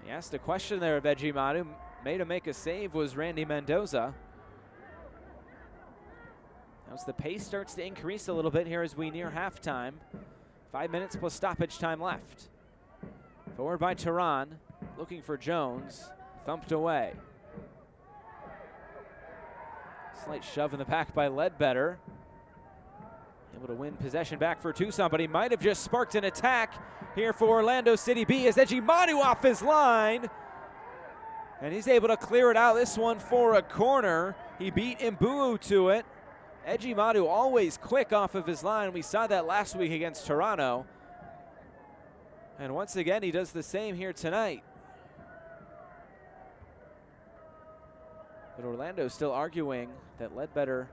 He asked a question there of Ejimadu. Made him make a save was Randy Mendoza. As the pace starts to increase a little bit here as we near halftime. 5 minutes plus stoppage time left. Forward by Tehran, looking for Jones, thumped away. Slight shove in the pack by Ledbetter. Able to win possession back for Tucson, but he might have just sparked an attack here for Orlando City B as Ejimadu off his line. And he's able to clear it out, this one for a corner. He beat Mbu'u to it. Ejimadu always quick off of his line. We saw that last week against Toronto. And once again, he does the same here tonight. But Orlando's still arguing that Ledbetter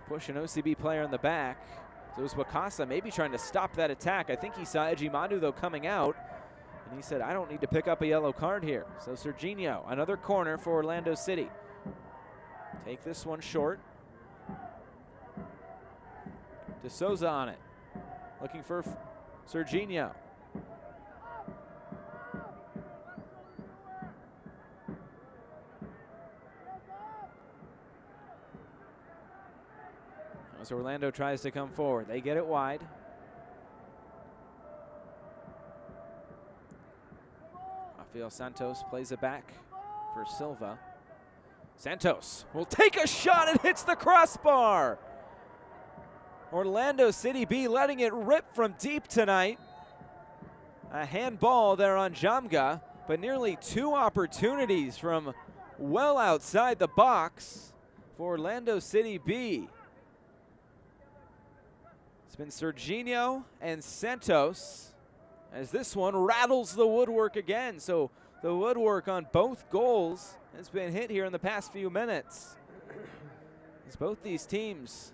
push an OCB player in the back. So it was Wakasa maybe trying to stop that attack. I think he saw Ejimadu though coming out, and he said, I don't need to pick up a yellow card here. So Serginho, another corner for Orlando City. Take this one short. De Souza on it. Looking for Serginho. As Orlando tries to come forward, they get it wide. Rafael Santos plays it back for Silva. Santos will take a shot and hits the crossbar. Orlando City B letting it rip from deep tonight. A handball there on Jamga, but nearly 2 opportunities from well outside the box for Orlando City B. It's been Serginho and Santos as this one rattles the woodwork again. So the woodwork on both goals has been hit here in the past few minutes. As both these teams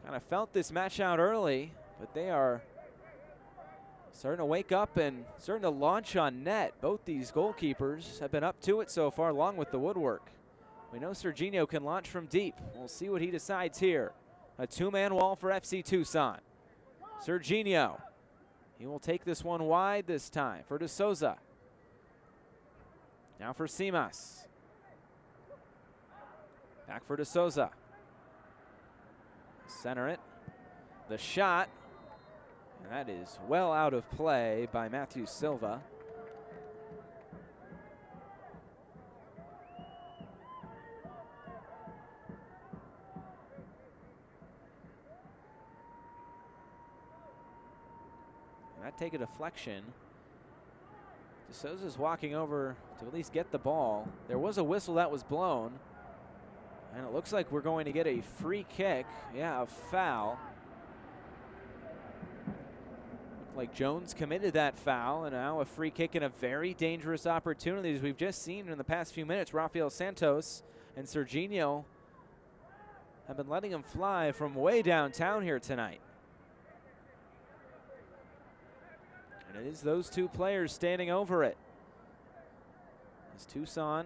kind of felt this match out early, but they are starting to wake up and starting to launch on net. Both these goalkeepers have been up to it so far, along with the woodwork. We know Serginho can launch from deep. We'll see what he decides here. A 2-man wall for FC Tucson. Serginho. He will take this one wide this time for De Souza. Now for Simas. Back for De Souza. Center it. The shot. And that is well out of play by Matthew Silva. Take a deflection. De Souza's walking over to at least get the ball. There was a whistle that was blown, and it looks like we're going to get a free kick. Yeah, a foul. Looked like Jones committed that foul, and now a free kick and a very dangerous opportunity as we've just seen in the past few minutes. Rafael Santos and Serginho have been letting him fly from way downtown here tonight. And it is those two players standing over it. It's Tucson.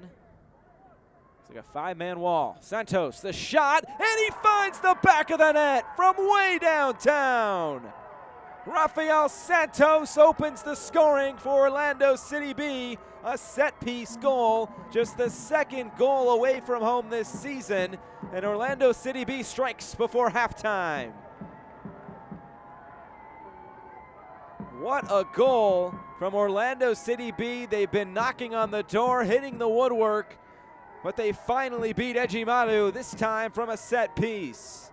It's like a 5-man wall. Santos, the shot, and he finds the back of the net from way downtown. Rafael Santos opens the scoring for Orlando City B. A set-piece goal, just the 2nd goal away from home this season. And Orlando City B strikes before halftime. What a goal from Orlando City B. They've been knocking on the door, hitting the woodwork, but they finally beat Ejimadu, this time from a set piece.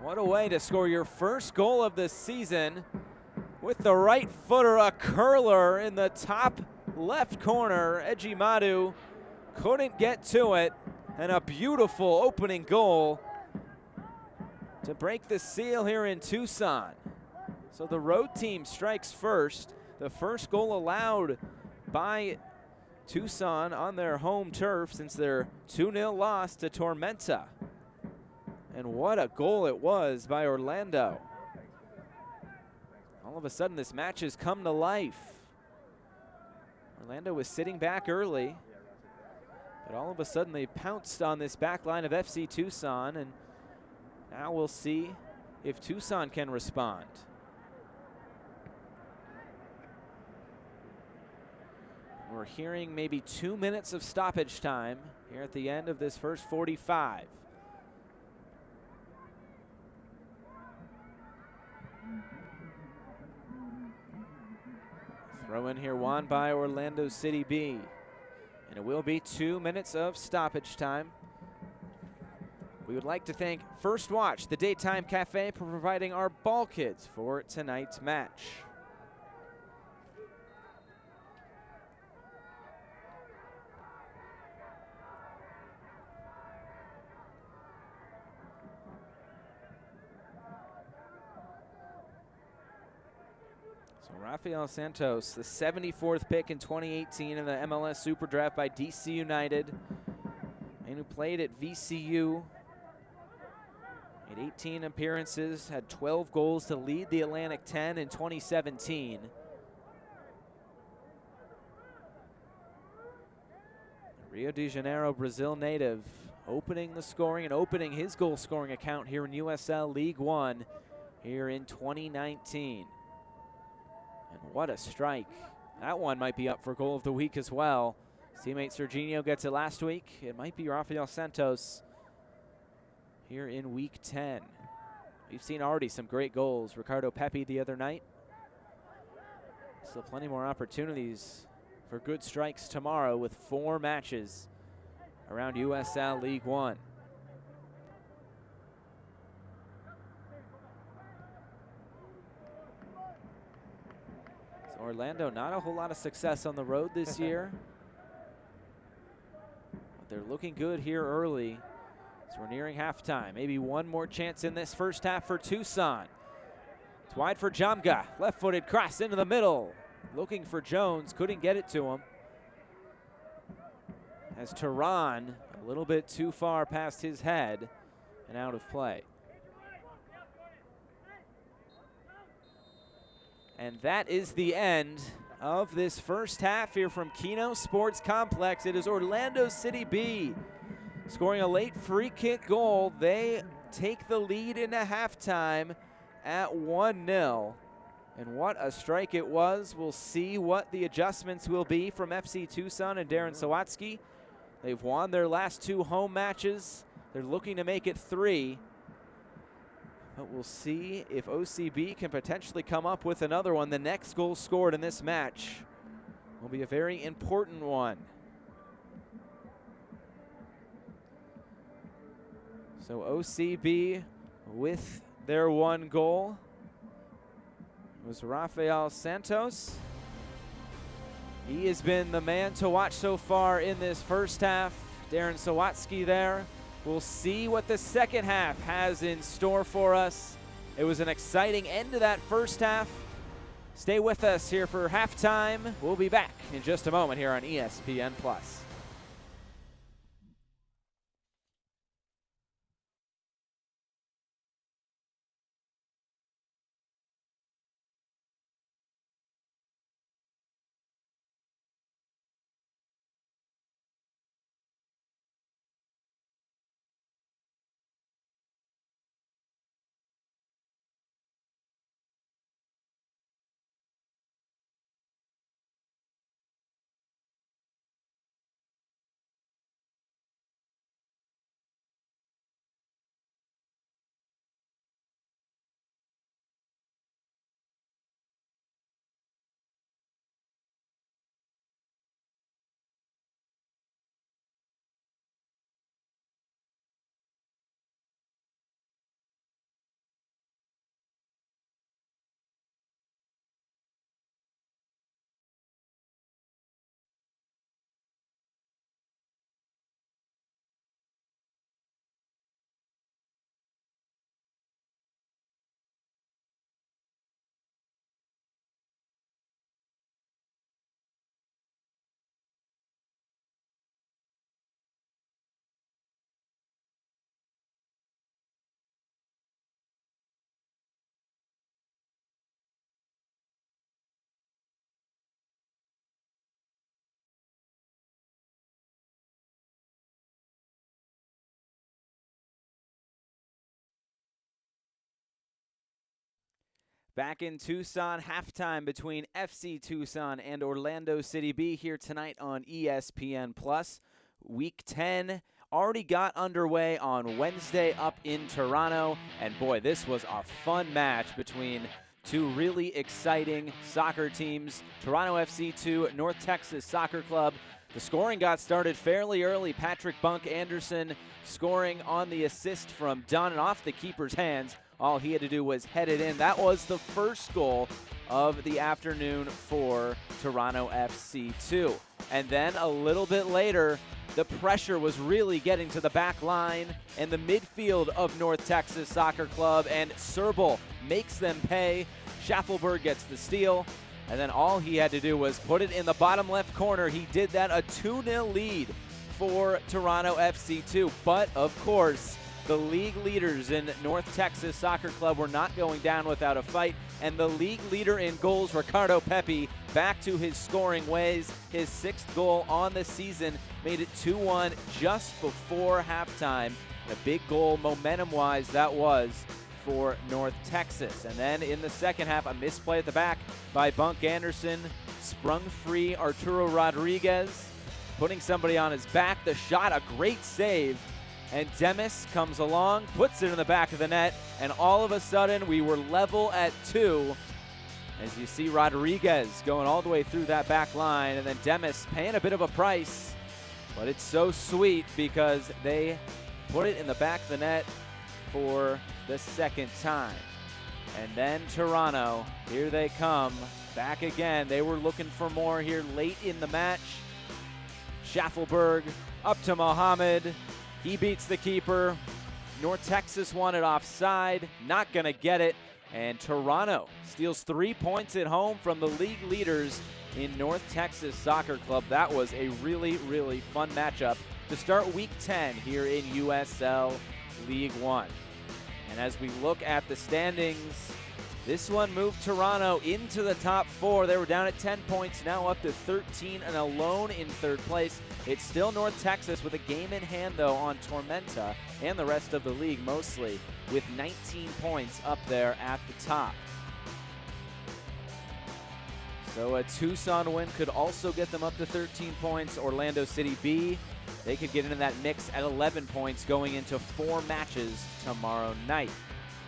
What a way to score your first goal of the season with the right footer, a curler in the top left corner. Ejimadu couldn't get to it, and a beautiful opening goal to break the seal here in Tucson. So the road team strikes first. The first goal allowed by Tucson on their home turf since their 2-0 loss to Tormenta. And what a goal it was by Orlando. All of a sudden this match has come to life. Orlando was sitting back early, but all of a sudden they pounced on this back line of FC Tucson, and now we'll see if Tucson can respond. We're hearing maybe 2 minutes of stoppage time here at the end of this first 45. Throw in here won by Orlando City B. And it will be 2 minutes of stoppage time. We would like to thank First Watch, the Daytime Cafe, for providing our ball kits for tonight's match. So Rafael Santos, the 74th pick in 2018 in the MLS Super Draft by DC United, and who played at VCU. Made 18 appearances, had 12 goals to lead the Atlantic 10 in 2017. Rio de Janeiro, Brazil native, opening the scoring and opening his goal scoring account here in USL League One here in 2019. And what a strike. That one might be up for goal of the week as well. Teammate Serginho gets it last week. It might be Rafael Santos here in week 10. We've seen already some great goals. Ricardo Pepi the other night. Still plenty more opportunities for good strikes tomorrow with 4 matches around USL League One. So Orlando, not a whole lot of success on the road this year. But they're looking good here early. So we're nearing halftime. Maybe one more chance in this first half for Tucson. It's wide for Jamga. Left-footed cross into the middle. Looking for Jones. Couldn't get it to him. As Tehran a little bit too far past his head and out of play. And that is the end of this first half here from Keno Sports Complex. It is Orlando City B scoring a late free kick goal. They take the lead into halftime at 1-0. And what a strike it was. We'll see what the adjustments will be from FC Tucson and Darren Sawatsky. They've won their last 2 home matches. They're looking to make it 3. But we'll see if OCB can potentially come up with another one. The next goal scored in this match will be a very important one. So OCB with their 1 goal was Rafael Santos. He has been the man to watch so far in this first half. Darren Sawatsky there. We'll see what the second half has in store for us. It was an exciting end to that first half. Stay with us here for halftime. We'll be back in just a moment here on ESPN+. Back in Tucson, halftime between FC Tucson and Orlando City B here tonight on ESPN+. Week 10 already got underway on Wednesday up in Toronto. And boy, this was a fun match between two really exciting soccer teams. Toronto FC 2, North Texas Soccer Club. The scoring got started fairly early. Patrick Bunk Anderson scoring on the assist from Dunn and off the keeper's hands. All he had to do was head it in. That was the first goal of the afternoon for Toronto FC 2. And then a little bit later, the pressure was really getting to the back line and the midfield of North Texas Soccer Club, and Serbal makes them pay. Schaffelberg gets the steal, and then all he had to do was put it in the bottom left corner. He did that, a 2-0 lead for Toronto FC 2. But, of course, the league leaders in North Texas Soccer Club were not going down without a fight, and the league leader in goals, Ricardo Pepi, back to his scoring ways. His 6th goal on the season made it 2-1 just before halftime. A big goal, momentum-wise, that was for North Texas. And then in the second half, a misplay at the back by Bunk Anderson. Sprung free Arturo Rodriguez, putting somebody on his back. The shot, a great save. And Demis comes along, puts it in the back of the net, and all of a sudden we were level at 2. As you see Rodriguez going all the way through that back line, and then Demis paying a bit of a price. But it's so sweet because they put it in the back of the net for the second time. And then Toronto, here they come, back again. They were looking for more here late in the match. Schaffelberg up to Mohammed. He beats the keeper. North Texas wanted offside, not gonna get it. And Toronto steals 3 points at home from the league leaders in North Texas Soccer Club. That was a really, really fun matchup to start week 10 here in USL League One. And as we look at the standings, this one moved Toronto into the top 4. They were down at 10 points, now up to 13 and alone in 3rd place. It's still North Texas with a game in hand, though, on Tormenta and the rest of the league mostly, with 19 points up there at the top. So a Tucson win could also get them up to 13 points. Orlando City B, they could get into that mix at 11 points going into 4 matches tomorrow night.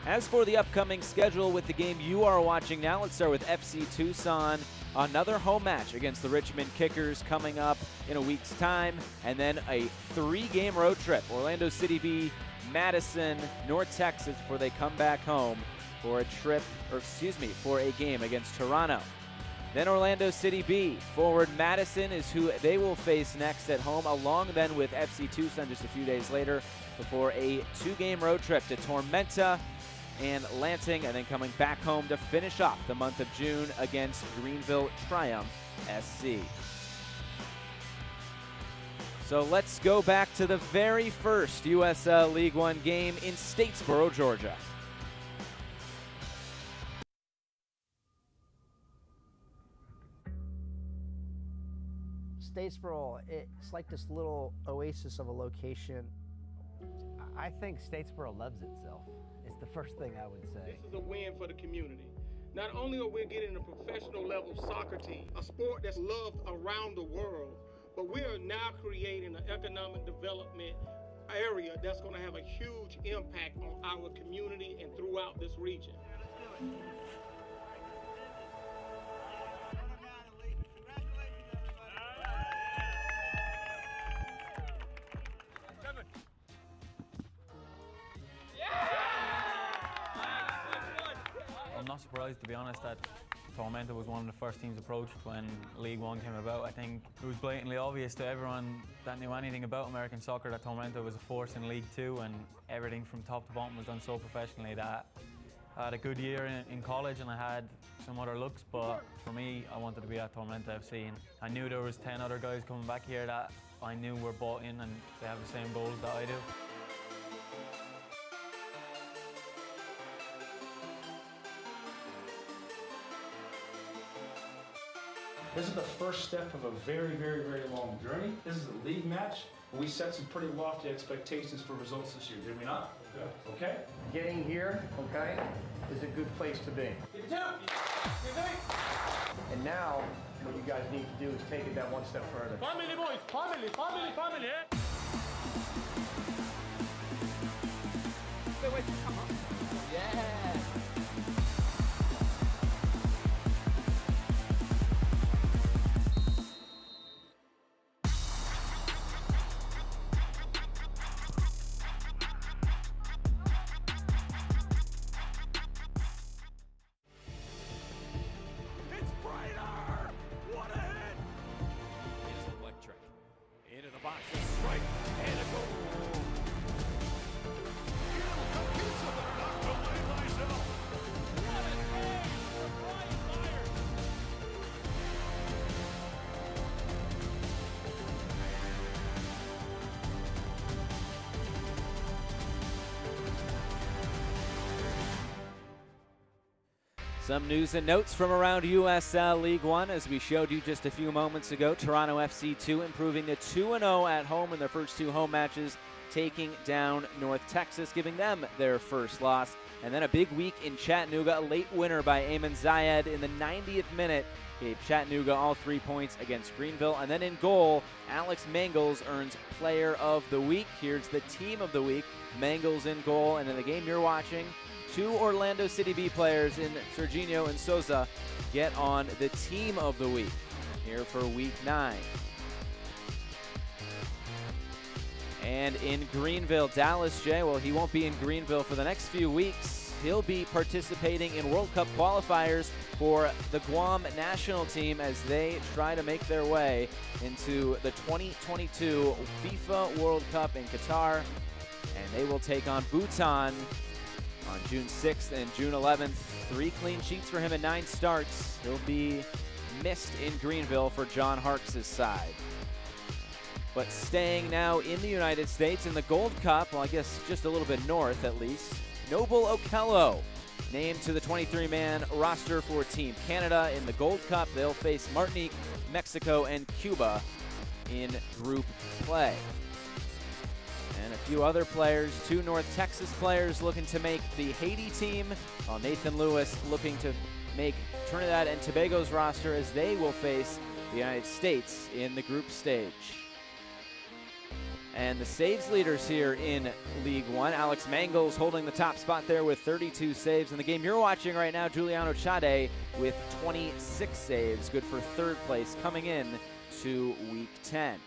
As for the upcoming schedule with the game you are watching now, let's start with FC Tucson. Another home match against the Richmond Kickers coming up in a week's time, and then a 3-game road trip. Orlando City B, Madison, North Texas before they come back home for for a game against Toronto. Then Orlando City B, forward Madison is who they will face next at home, along then with FC Tucson just a few days later before a 2-game road trip to Tormenta and Lansing, and then coming back home to finish off the month of June against Greenville Triumph SC. So let's go back to the very first USL League One game in Statesboro, Georgia. Statesboro, it's like this little oasis of a location. I think Statesboro loves itself. It's the first thing I would say. This is a win for the community. Not only are we getting a professional level soccer team, a sport that's loved around the world, but we are now creating an economic development area that's going to have a huge impact on our community and throughout this region. I'm not surprised, to be honest, that Tormenta was one of the first teams approached when League One came about. I think it was blatantly obvious to everyone that knew anything about American soccer that Tormenta was a force in League Two, and everything from top to bottom was done so professionally that I had a good year in college and I had some other looks, but for me, I wanted to be at Tormenta FC, and I knew there was 10 other guys coming back here that I knew were bought in and they have the same goals that I do. This is the first step of a very, very, very long journey. This is a league match. We set some pretty lofty expectations for results this year, did we not? Yeah. Okay? Getting here, okay, is a good place to be. And now, what you guys need to do is take it that one step further. Family, boys. Family, family, family. Yeah. It's Prater! What a hit! It is electric. Into the box, a strike, and a goal. Pizza better not go lay myself. What a save for Brian Myers. Some news and notes from around USL League One. As we showed you just a few moments ago, Toronto FC 2 improving to 2-0 at home in their first two home matches, taking down North Texas, giving them their first loss. And then a big week in Chattanooga, a late winner by Ayman Zayed in the 90th minute gave Chattanooga all 3 points against Greenville. And then in goal, Alex Mangles earns Player of the Week. Here's the Team of the Week. Mangles in goal, and in the game you're watching, two Orlando City B players in Serginho and Souza get on the Team of the Week here for Week 9. And in Greenville, Dallas J, well, he won't be in Greenville for the next few weeks. He'll be participating in World Cup qualifiers for the Guam national team as they try to make their way into the 2022 FIFA World Cup in Qatar. And they will take on Bhutan on June 6th and June 11th. 3 clean sheets for him in 9 starts. He'll be missed in Greenville for John Harkes' side. But staying now in the United States in the Gold Cup, well, I guess just a little bit north at least, Noble Okello named to the 23-man roster for Team Canada in the Gold Cup. They'll face Martinique, Mexico, and Cuba in group play. And a few other players, 2 North Texas players looking to make the Haiti team, while Nathan Lewis looking to make Trinidad and Tobago's roster as they will face the United States in the group stage. And the saves leaders here in League One, Alex Mangles holding the top spot there with 32 saves. In the game you're watching right now, Giuliano Chade with 26 saves, good for 3rd place coming in to Week 10.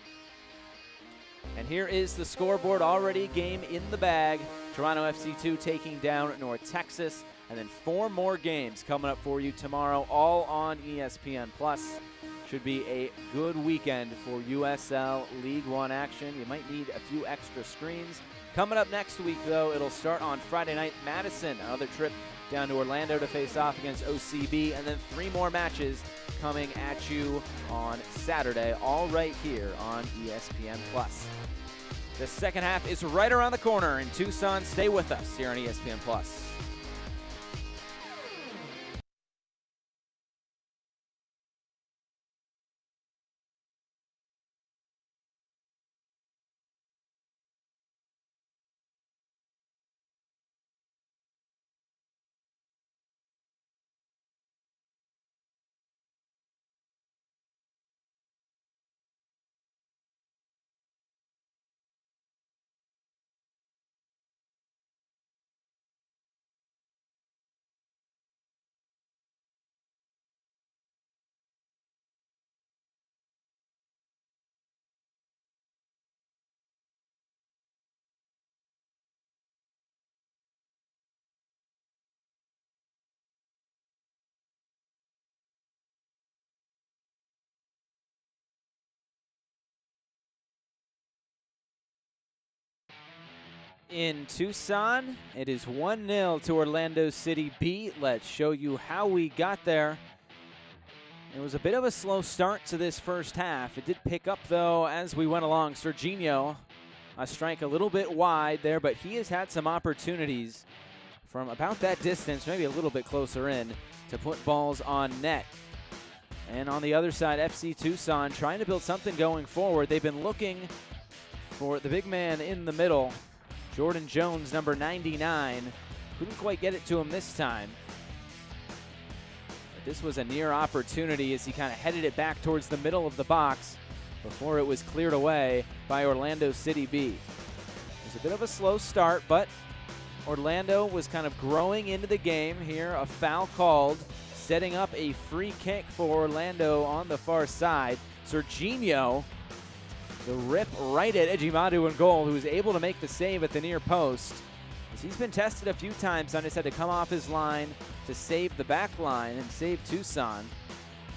And here is the scoreboard, already game in the bag. Toronto FC 2 taking down North Texas. And then 4 more games coming up for you tomorrow, all on ESPN+. Should be a good weekend for USL League One action. You might need a few extra screens. Coming up next week, though, it'll start on Friday night. Madison, another trip down to Orlando to face off against OCB. And then 3 more matches coming at you on Saturday, all right here on ESPN+. The second half is right around the corner in Tucson. Stay with us here on ESPN+. In Tucson, it is 1-0 to Orlando City B. Let's show you how we got there. It was a bit of a slow start to this first half. It did pick up, though, as we went along. Serginho, a strike a little bit wide there, but he has had some opportunities from about that distance, maybe a little bit closer in, to put balls on net. And on the other side, FC Tucson trying to build something going forward. They've been looking for the big man in the middle, Jordan Jones, number 99, Couldn't quite get it to him this time. But this was a near opportunity as he kind of headed it back towards the middle of the box before it was cleared away by Orlando City B. It was a bit of a slow start, but Orlando was kind of growing into the game here. A foul called, setting up a free kick for Orlando on the far side. Serginho, the rip right at Ejimadu in goal, who was able to make the save at the near post. As he's been tested a few times, and just had to come off his line to save the back line and save Tucson.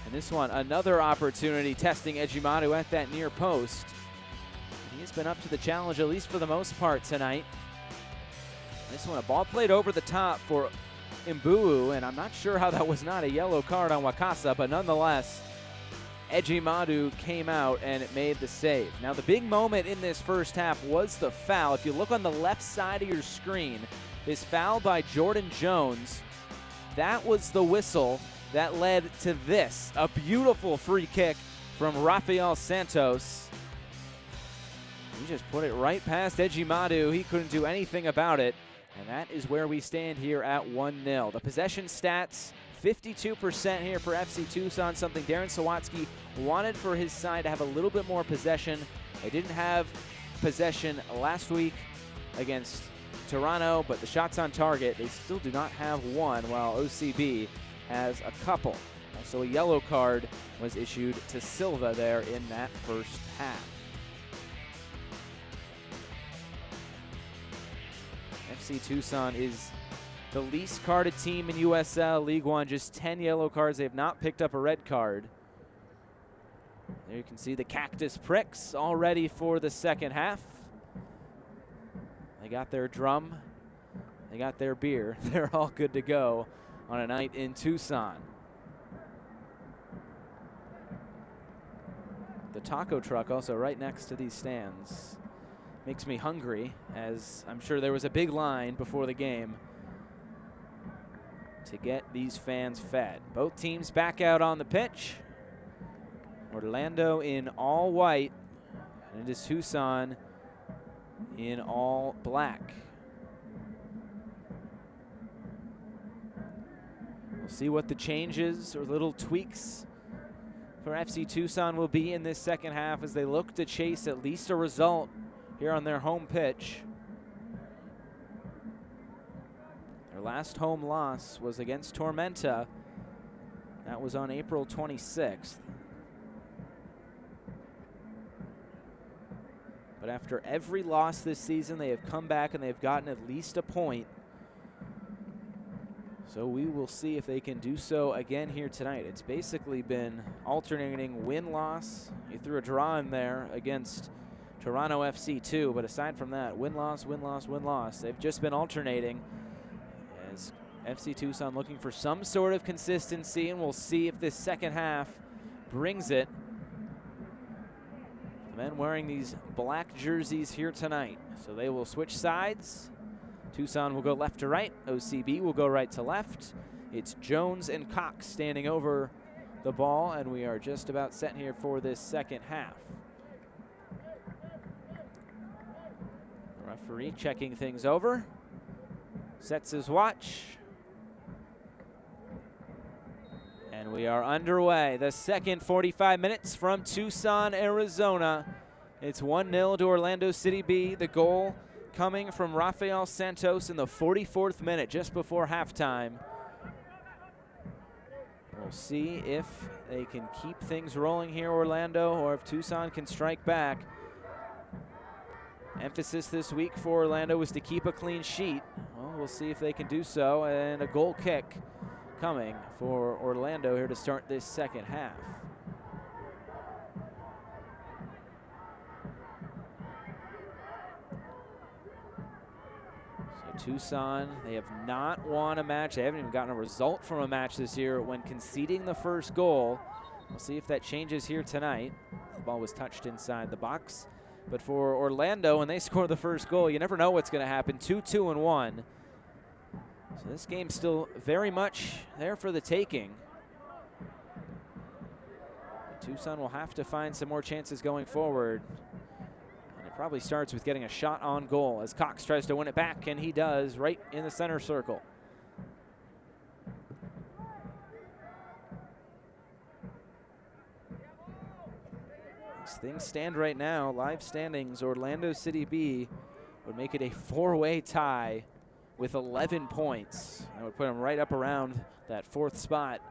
And this one, another opportunity testing Ejimadu at that near post. He's been up to the challenge, at least for the most part tonight. This one, a ball played over the top for Mbuu, and I'm not sure how that was not a yellow card on Wakasa, but nonetheless, Ejimadu came out and it made the save. Now, the big moment in this first half was the foul. If you look on the left side of your screen, this foul by Jordan Jones, that was the whistle that led to this, a beautiful free kick from Rafael Santos. He just put it right past Ejimadu. He couldn't do anything about it. And that is where we stand here at 1-0. The possession stats, 52% here for FC Tucson, something Darren Sawatsky wanted for his side to have a little bit more possession. They didn't have possession last week against Toronto, but the shots on target, they still do not have one, while OCB has a couple. Also, a yellow card was issued to Silva there in that first half. FC Tucson is the least carded team in USL League One, just 10 yellow cards. They have not picked up a red card. There you can see the cactus pricks all ready for the second half. They got their drum, they got their beer. They're all good to go on a night in Tucson. The taco truck also right next to these stands. Makes me hungry, as I'm sure there was a big line before the game to get these fans fed. Both teams back out on the pitch. Orlando in all white, and it is Tucson in all black. We'll see what the changes or little tweaks for FC Tucson will be in this second half as they look to chase at least a result here on their home pitch. Their last home loss was against Tormenta. That was on April 26th. But after every loss this season, they have come back and they've gotten at least a point. So we will see if they can do so again here tonight. It's basically been alternating win-loss. You threw a draw in there against Toronto FC too, but aside from that, win-loss, win-loss, win-loss. They've just been alternating as FC Tucson looking for some sort of consistency, and we'll see if this second half brings it. The men wearing these black jerseys here tonight, so they will switch sides. Tucson will go left to right. OCB will go right to left. It's Jones and Cox standing over the ball, and we are just about set here for this second half. Referee checking things over, sets his watch, and we are underway. The second 45 minutes from Tucson, Arizona. It's 1-0 to Orlando City B. The goal coming from Rafael Santos in the 44th minute, just before halftime. We'll see if they can keep things rolling here, Orlando, or if Tucson can strike back. Emphasis this week for Orlando was to keep a clean sheet. Well, we'll see if they can do so, and a goal kick coming for Orlando here to start this second half. So Tucson, they have not won a match. They haven't even gotten a result from a match this year when conceding the first goal. We'll see if that changes here tonight. The ball was touched inside the box. But for Orlando, when they score the first goal, you never know what's going to happen. 2-2-1. So this game's still very much there for the taking. But Tucson will have to find some more chances going forward. And it Probably starts with getting a shot on goal as Cox tries to win it back, and he does right in the center circle. As things stand right now, live standings, Orlando City B would make it a 4-way tie with 11 points. That would put them right up around that 4th spot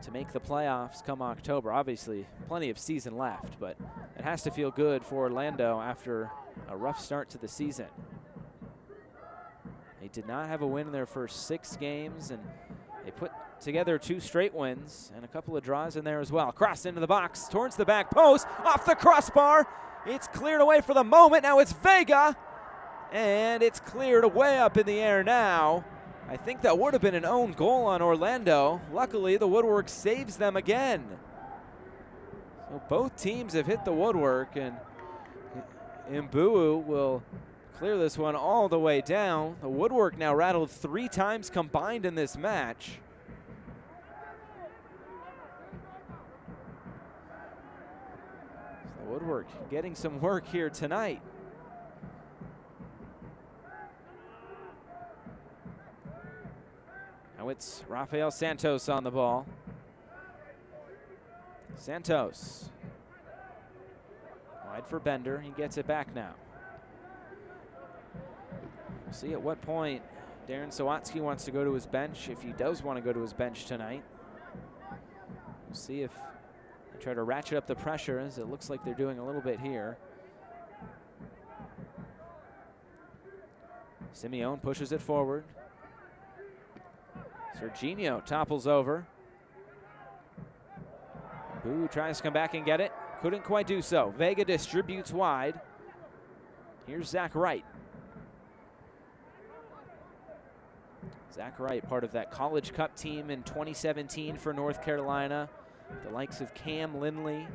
to make the playoffs come October. Obviously, plenty of season left, but it has to feel good for Orlando after a rough start to the season. They did not have a win in their first 6 games, and they put together 2 straight wins and a couple of draws in there as well. Cross into the box, towards the back post, off the crossbar. It's cleared away for the moment. Now it's Vega, and it's cleared way up in the air now. I think that would have been an own goal on Orlando. Luckily, the woodwork saves them again. So both teams have hit the woodwork, and Mbuu will clear this one all the way down. The woodwork now rattled 3 times combined in this match. So the woodwork getting some work here tonight. Now it's Rafael Santos on the ball. Santos. Wide for Bender. He gets it back now. We'll see at what point Darren Sawatsky wants to go to his bench, if he does want to go to his bench tonight. We'll see if they try to ratchet up the pressure, as it looks like they're doing a little bit here. Simeone pushes it forward. Serginho topples over. Boo tries to come back and get it. Couldn't quite do so. Vega distributes wide. Here's Zach Wright. Zach Wright, part of that College Cup team in 2017 for North Carolina. The likes of Cam Lindley.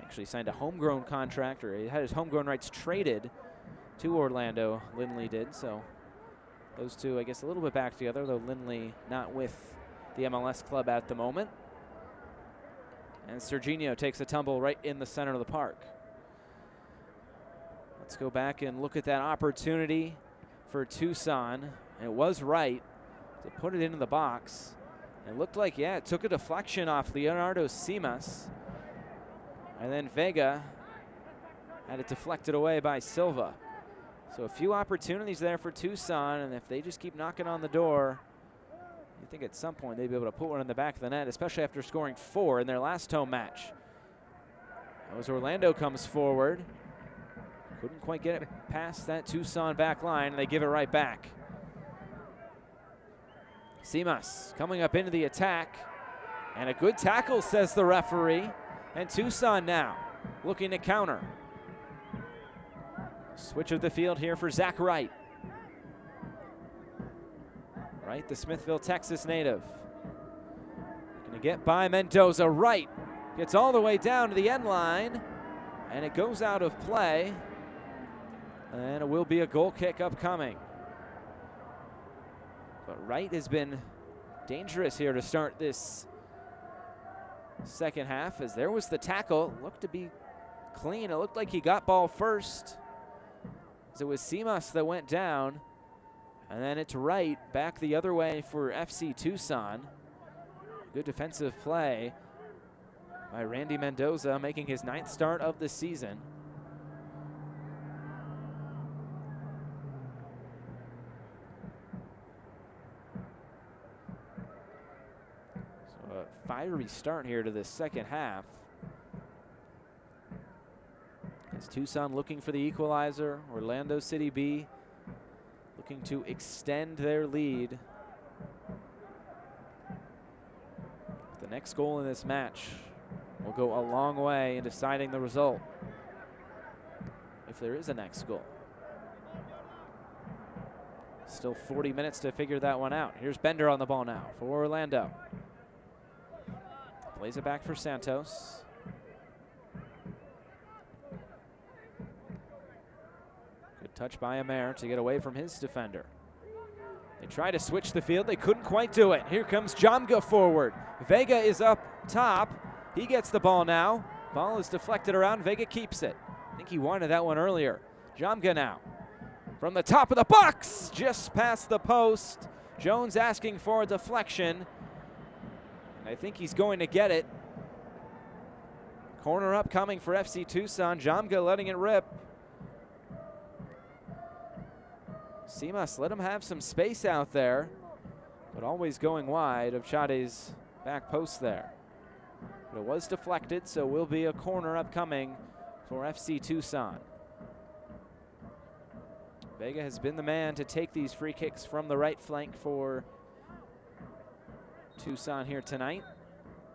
Actually signed a homegrown contract, or he had his homegrown rights traded to Orlando. Lindley did, so those two, I guess, a little bit back together, though Lindley not with the MLS club at the moment. And Serginho takes a tumble right in the center of the park. Let's go back and look at that opportunity for Tucson. It was Wright to put it into the box. It looked like, yeah, it took a deflection off Leonardo Simas. And then Vega had it deflected away by Silva. So a few opportunities there for Tucson, and if they just keep knocking on the door, you think at some point they'd be able to put one in the back of the net, especially after scoring 4 in their last home match. As Orlando comes forward, couldn't quite get it past that Tucson back line, and they give it right back. Simas coming up into the attack, and a good tackle, says the referee. And Tucson now looking to counter. Switch of the field here for Zach Wright. Wright, the Smithville, Texas native. Gonna get by Mendoza. Wright gets all the way down to the end line, and it goes out of play. And it will be a goal kick upcoming. But Wright has been dangerous here to start this second half, as there was the tackle. Looked to be clean. It looked like he got ball first, as it was Simas that went down. And then it's Wright back the other way for FC Tucson. Good defensive play by Randy Mendoza, making his 9th start of the season. So a fiery start here to the second half. As Tucson looking for the equalizer, Orlando City B looking to extend their lead. The next goal in this match will go a long way in deciding the result, if there is a next goal. Still 40 minutes to figure that one out. Here's Bender on the ball now for Orlando. Plays it back for Santos. Touch by Amer to get away from his defender. They try to switch the field. They couldn't quite do it. Here comes Jamga forward. Vega is up top. He gets the ball now. Ball is deflected around. Vega keeps it. I think he wanted that one earlier. Jamga now. From the top of the box, just past the post. Jones asking for a deflection. And I think he's going to get it. Corner upcoming for FC Tucson. Jamga letting it rip. Simas let him have some space out there, but always going wide of Chade's back post there. But it was deflected, so will be a corner upcoming for FC Tucson. Vega has been the man to take these free kicks from the right flank for Tucson here tonight.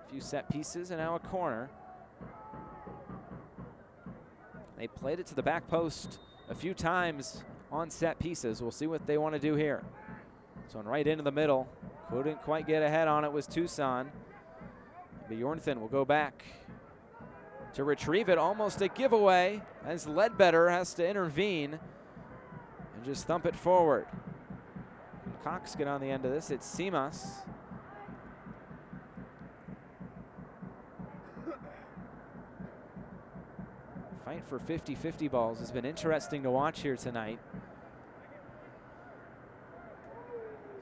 A few set pieces and now a corner. They played it to the back post a few times on set pieces. We'll see what they want to do here. So right into the middle. Couldn't quite get ahead on it was Tucson. Bjornson will go back to retrieve it. Almost a giveaway as Ledbetter has to intervene and just thump it forward. Can Cox get on the end of this? It's Simas. Fight for 50-50 balls has been interesting to watch here tonight.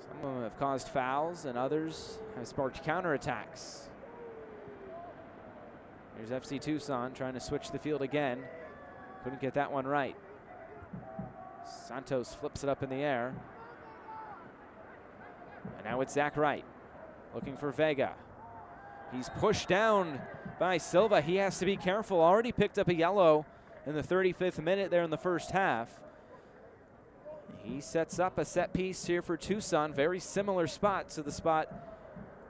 Some of them have caused fouls and others have sparked counterattacks. Here's FC Tucson trying to switch the field again. Couldn't get that one right. Santos flips it up in the air. And now it's Zach Wright looking for Vega. He's pushed down by Silva. He has to be careful. Already picked up a yellow in the 35th minute there in the first half. He sets up a set piece here for Tucson. Very similar spot to the spot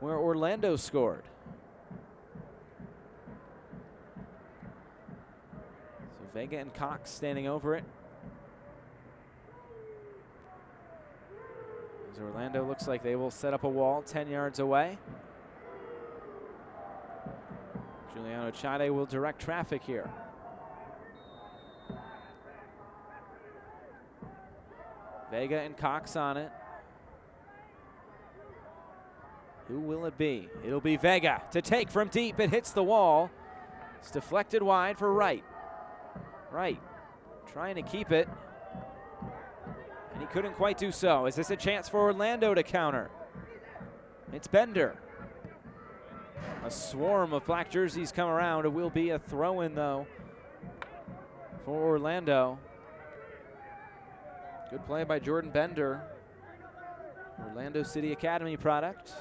where Orlando scored. So Vega and Cox standing over it. As Orlando looks like they will set up a wall 10 yards away. Giuliano Chade will direct traffic here. Vega and Cox on it. Who will it be? It'll be Vega to take from deep. It hits the wall. It's deflected wide for Wright. Wright trying to keep it. And he couldn't quite do so. Is this a chance for Orlando to counter? It's Bender. A swarm of black jerseys come around. It will be a throw-in, though, for Orlando. Good play by Jordan Bender. Orlando City Academy product.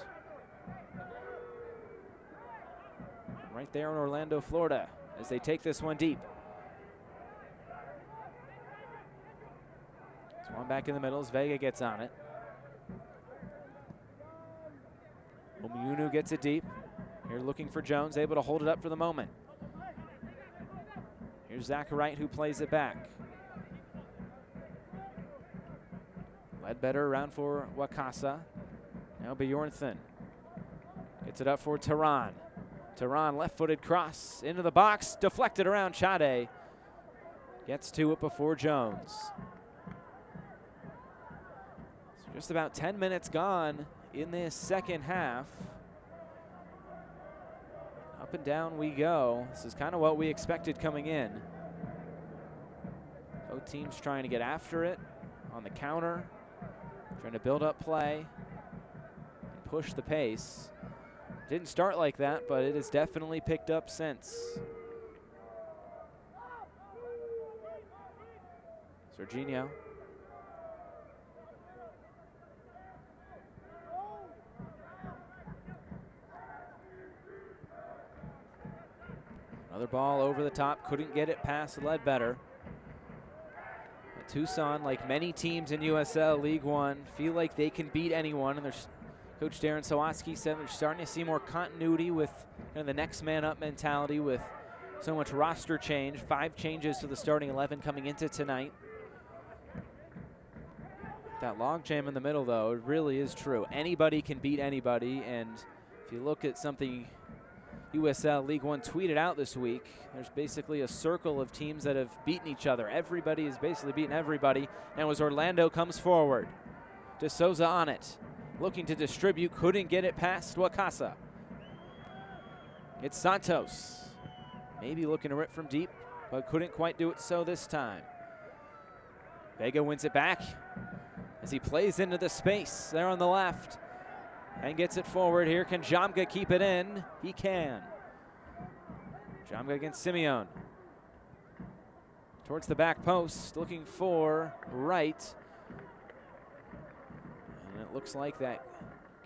Right there in Orlando, Florida, as they take this one deep. It's one back in the middle as Vega gets on it. Omiunu gets it deep. Here looking for Jones, able to hold it up for the moment. Here's Zach Wright who plays it back. Ledbetter around for Wakasa. Now Bjornson gets it up for Tehran. Tehran left-footed cross into the box, deflected around Chade. Gets to it before Jones. So just about 10 minutes gone in this second half. Up and down we go. This is kind of what we expected coming in. Both teams trying to get after it on the counter, trying to build up play and push the pace. Didn't start like that, but it has definitely picked up since. Serginho. Another ball over the top, couldn't get it past Ledbetter. But Tucson, like many teams in USL League One, feel like they can beat anyone, and there's Coach Darren Sawatsky said they're starting to see more continuity with kind of the next man up mentality with so much roster change. 5 changes to the starting 11 coming into tonight. That log jam in the middle, though, it really is true. Anybody can beat anybody, and if you look at something USL League One tweeted out this week, there's basically a circle of teams that have beaten each other. Everybody has basically beaten everybody. Now as Orlando comes forward, De Souza on it, looking to distribute, couldn't get it past Wakasa. It's Santos. Maybe looking to rip from deep, but couldn't quite do it so this time. Vega wins it back as he plays into the space there on the left and gets it forward. Here can Jamga keep it in? He can. Jamga against Simeon. Towards the back post, looking for right. And it looks like that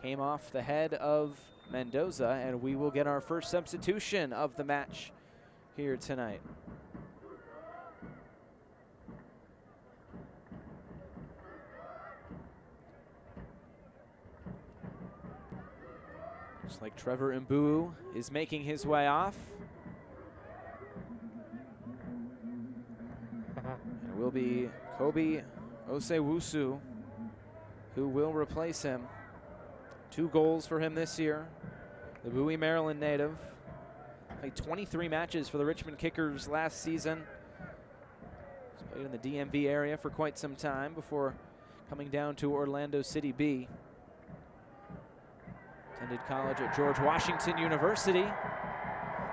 came off the head of Mendoza, and we will get our first substitution of the match here tonight. Looks like Trevor Mbu is making his way off. And it will be Kobe Osewusu who will replace him. 2 goals for him this year. The Bowie, Maryland native. Played 23 matches for the Richmond Kickers last season. He's played in the DMV area for quite some time before coming down to Orlando City B. Attended college at George Washington University.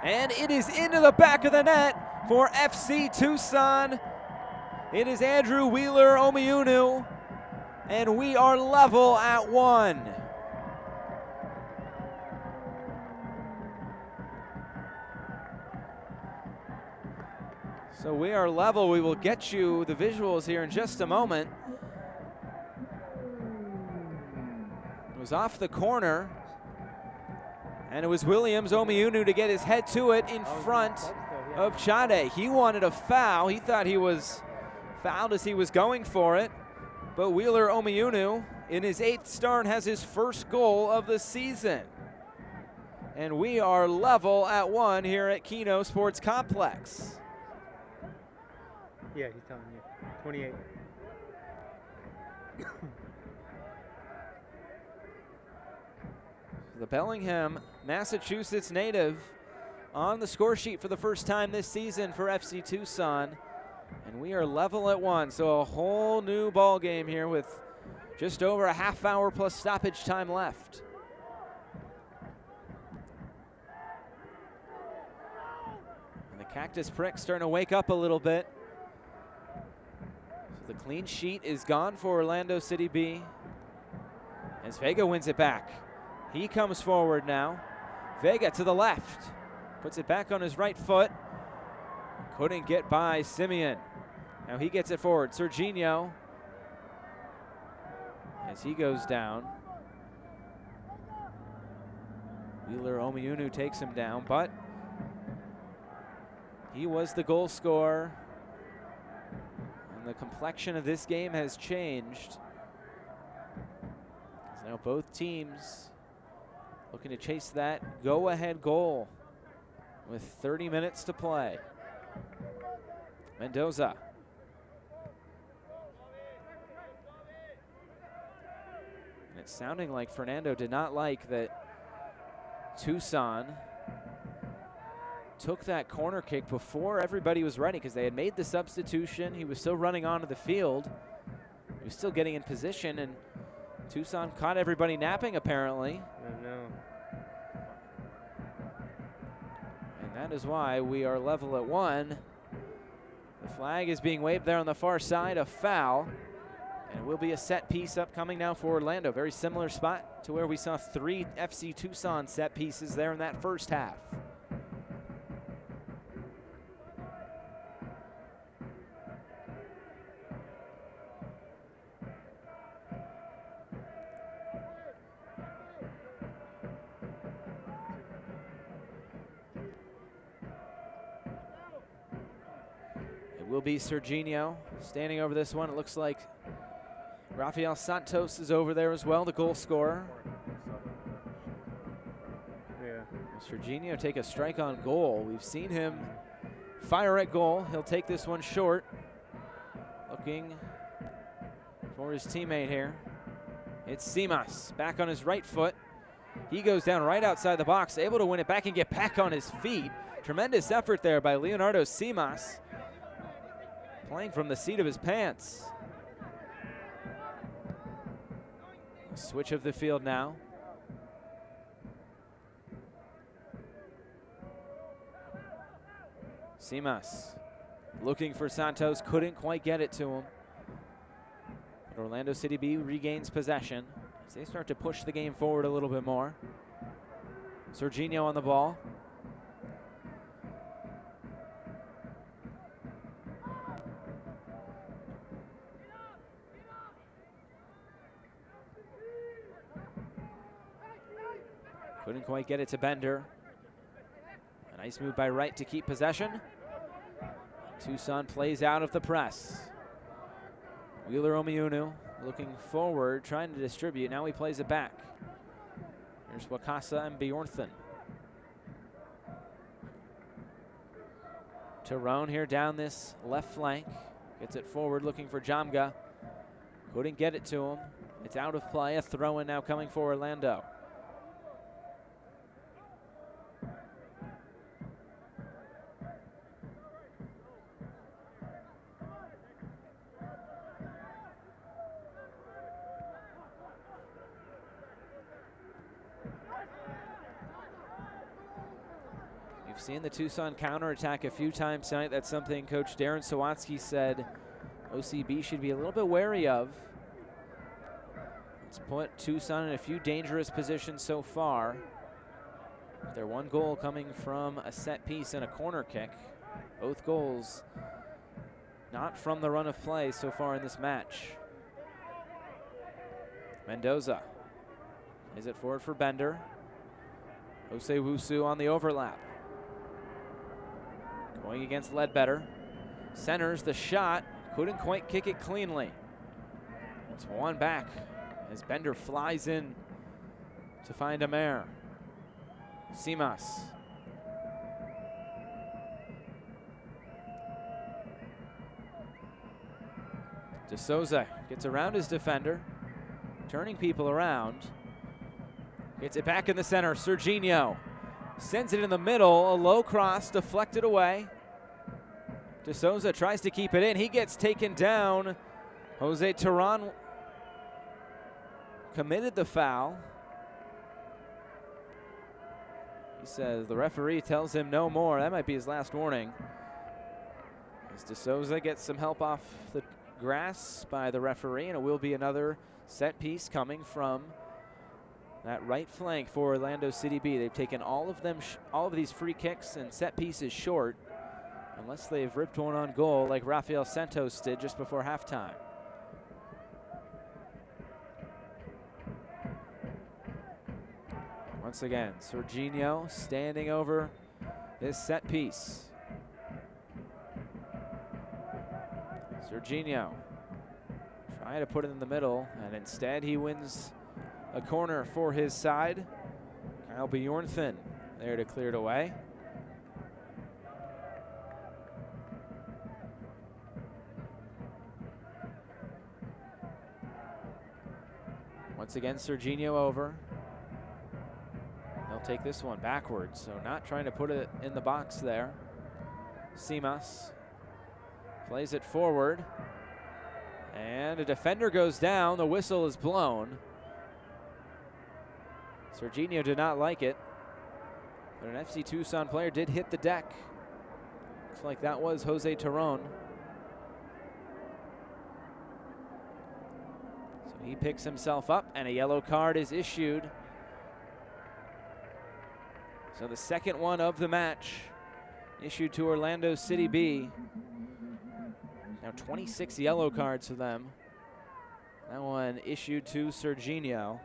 And it is into the back of the net for FC Tucson. It is Andrew Wheeler Omiunu, and we are level at 1. So we are level. We will get you the visuals here in just a moment. It was off the corner, and it was Williams Omiunu to get his head to it in front of Chade. He wanted a foul. He thought he was fouled as he was going for it, but Wheeler Omiunu in his 8th start has his first goal of the season. And we are level at 1 here at Keno Sports Complex. Yeah, he's telling you. 28. The Bellingham, Massachusetts native on the score sheet for the first time this season for FC Tucson. And we are level at 1, so a whole new ball game here with just over a half hour plus stoppage time left. And the Cactus Prick starting to wake up a little bit. So the clean sheet is gone for Orlando City B as Vega wins it back. He comes forward now. Vega to the left. Puts it back on his right foot. Couldn't get by Simeon. Now he gets it forward. Serginho. As he goes down. Wheeler Omiunu takes him down, but he was the goal scorer. And the complexion of this game has changed. Now both teams looking to chase that go-ahead goal with 30 minutes to play. Mendoza. And it's sounding like Fernando did not like that Tucson took that corner kick before everybody was ready, because they had made the substitution. He was still running onto the field. He was still getting in position, and Tucson caught everybody napping, apparently. I know. And that is why we are level at 1. The flag is being waved there on the far side, a foul. And it will be a set piece upcoming now for Orlando. Very similar spot to where we saw 3 FC Tucson set pieces there in that first half. Will be Serginho standing over this one. It looks like Rafael Santos is over there as well, the goal scorer. Yeah. Serginho take a strike on goal. We've seen him fire at goal. He'll take this one short. Looking for his teammate here. It's Simas back on his right foot. He goes down right outside the box, able to win it back and get back on his feet. Tremendous effort there by Leonardo Simas. Playing from the seat of his pants. Switch of the field now. Simas looking for Santos, couldn't quite get it to him. But Orlando City B regains possession as they start to push the game forward a little bit more. Serginho on the ball. Couldn't quite get it to Bender. A nice move by Wright to keep possession. Tucson plays out of the press. Wheeler Omiunu looking forward, trying to distribute. Now he plays it back. Here's Wakasa and Bjornthen. Tyrone here down this left flank. Gets it forward, looking for Jamga. Couldn't get it to him. It's out of play. A throw-in now coming for Orlando. We've seen the Tucson counterattack a few times tonight. That's something Coach Darren Sawatsky said OCB should be a little bit wary of. It's put Tucson in a few dangerous positions so far. Their one goal coming from a set piece and a corner kick. Both goals not from the run of play so far in this match. Mendoza plays it forward for Bender. Jose Wusu on the overlap. Going against Ledbetter. Centers the shot. Couldn't quite kick it cleanly. It's one back as Bender flies in to find Amer. Simas. De Souza gets around his defender, turning people around. Gets it back in the center. Serginho sends it in the middle. A low cross deflected away. De Souza tries to keep it in. He gets taken down. Jose Terran committed the foul. He says the referee tells him no more. That might be his last warning. As De Souza gets some help off the grass by the referee, and it will be another set piece coming from that right flank for Orlando City B. They've taken all of these free kicks and set pieces short, unless they've ripped one on goal like Rafael Santos did just before halftime. Once again, Serginho standing over this set piece. Serginho trying to put it in the middle, and instead he wins a corner for his side. Kyle Bjornthen there to clear it away. Once again, Serginho over. He'll take this one backwards, so not trying to put it in the box there. Simas plays it forward, and a defender goes down. The whistle is blown. Serginho did not like it, but an FC Tucson player did hit the deck. Looks like that was Jose Terran. So he picks himself up, and a yellow card is issued. So the second one of the match issued to Orlando City B. Now 26 yellow cards for them. That one issued to Serginho.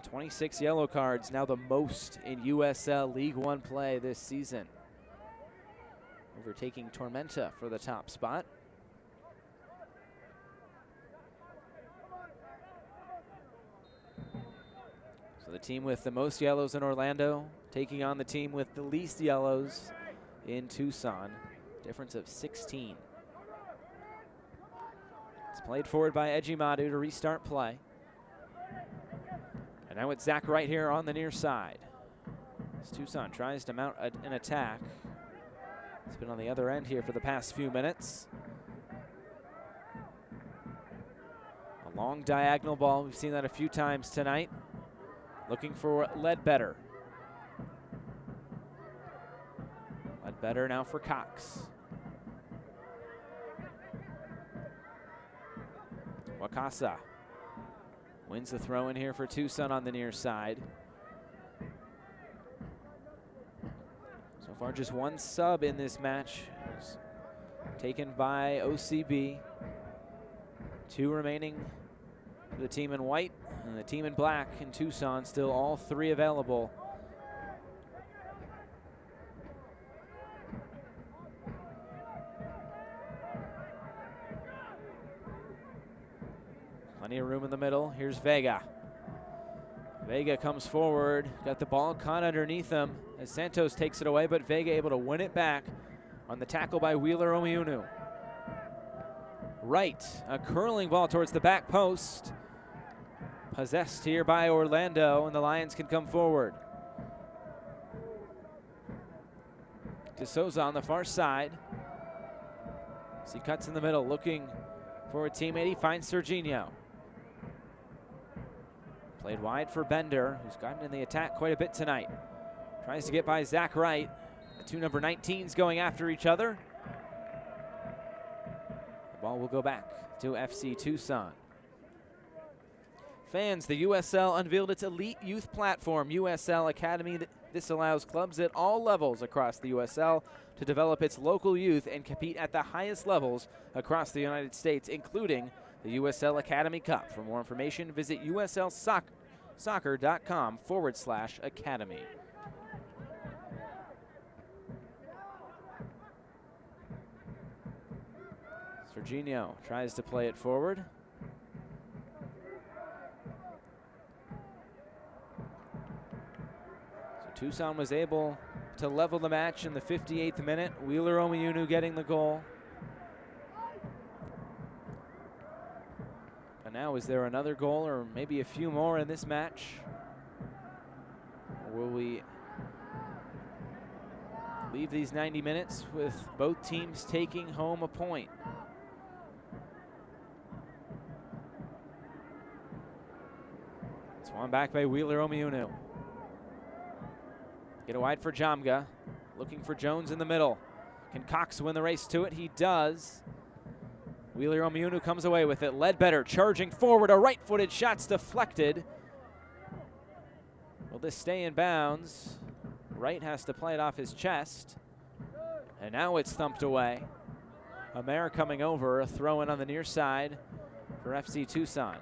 26 yellow cards, now the most in USL League One play this season. Overtaking Tormenta for the top spot. So the team with the most yellows in Orlando taking on the team with the least yellows in Tucson. Difference of 16. It's played forward by Ejimadu to restart play. And now it's Zach Wright here on the near side. As Tucson tries to mount an attack. It's been on the other end here for the past few minutes. A long diagonal ball. We've seen that a few times tonight. Looking for Ledbetter. Better now for Cox. Wakasa wins the throw in here for Tucson on the near side. So far just one sub in this match. It was taken by OCB. 2 remaining for the team in white, and the team in black in Tucson, still all 3 available. Plenty of room in the middle. Here's Vega. Vega comes forward, got the ball caught underneath him as Santos takes it away, but Vega able to win it back on the tackle by Wheeler Omiunu. Right, a curling ball towards the back post. Possessed here by Orlando, and the Lions can come forward. De Souza on the far side. As he cuts in the middle, looking for a teammate, he finds Serginho. Played wide for Bender, who's gotten in the attack quite a bit tonight. Tries to get by Zach Wright. The 2 number 19s going after each other. The ball will go back to FC Tucson. Fans, the USL unveiled its elite youth platform, USL Academy. This allows clubs at all levels across the USL to develop its local youth and compete at the highest levels across the United States, including the USL Academy Cup. For more information, visit uslsoccer.com/academy. Serginho tries to play it forward. So Tucson was able to level the match in the 58th minute. Wheeler Omiunu getting the goal. And now, is there another goal or maybe a few more in this match? Or will we leave these 90 minutes with both teams taking home a point? It's one back by Wheeler Omiunu. Get it wide for Jamga. Looking for Jones in the middle. Can Cox win the race to it? He does. Wheeler Omiunu comes away with it. Ledbetter charging forward. A right-footed shot's deflected. Will this stay in bounds? Wright has to play it off his chest. And now it's thumped away. Amer coming over. A throw in on the near side for FC Tucson.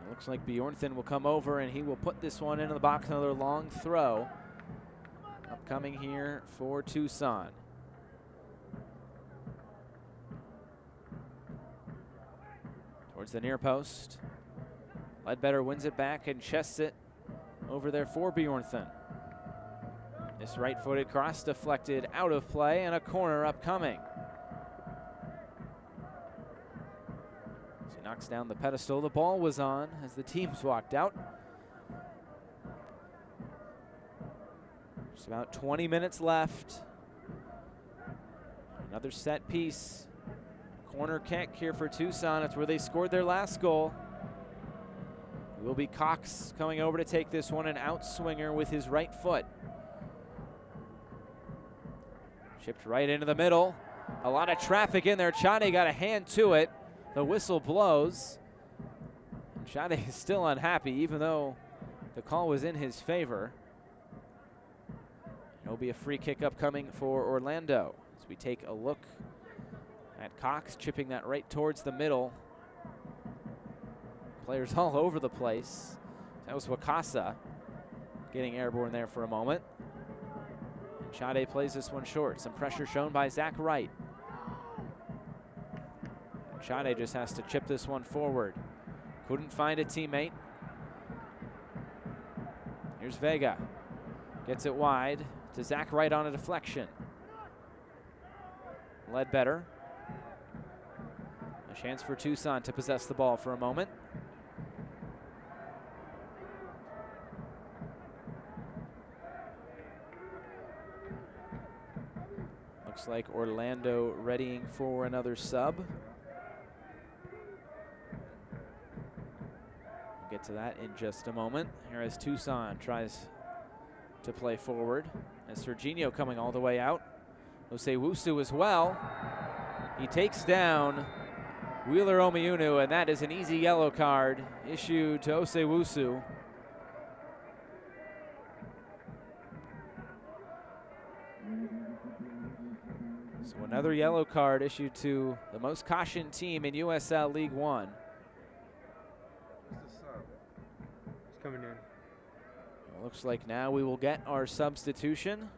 It looks like Bjornthen will come over and he will put this one into the box. Another long throw upcoming here for Tucson. Towards the near post. Ledbetter wins it back and chests it over there for Bjornthen. This right-footed cross deflected out of play, and a corner upcoming. As he knocks down the pedestal, the ball was on as the teams walked out. Just about 20 minutes left. Another set piece. Corner kick here for Tucson. It's where they scored their last goal. It will be Cox coming over to take this one, an outswinger with his right foot. Chipped right into the middle. A lot of traffic in there. Chade got a hand to it. The whistle blows. And Chade is still unhappy, even though the call was in his favor. It'll be a free kick upcoming for Orlando as we take a look at Cox chipping that right towards the middle. Players all over the place. That was Wakasa getting airborne there for a moment. And Chade plays this one short. Some pressure shown by Zach Wright. And Chade just has to chip this one forward. Couldn't find a teammate. Here's Vega. Gets it wide to Zach Wright on a deflection. Ledbetter. A chance for Tucson to possess the ball for a moment. Looks like Orlando readying for another sub. We'll get to that in just a moment. Here as Tucson tries to play forward. As Serginho coming all the way out. Osei-Wusu as well. He takes down Wheeler Omiunu, and that is an easy yellow card issued to Osei-Wusu. So another yellow card issued to the most cautioned team in USL League One. Who's the sub? It's coming in. It looks like now we will get our substitution.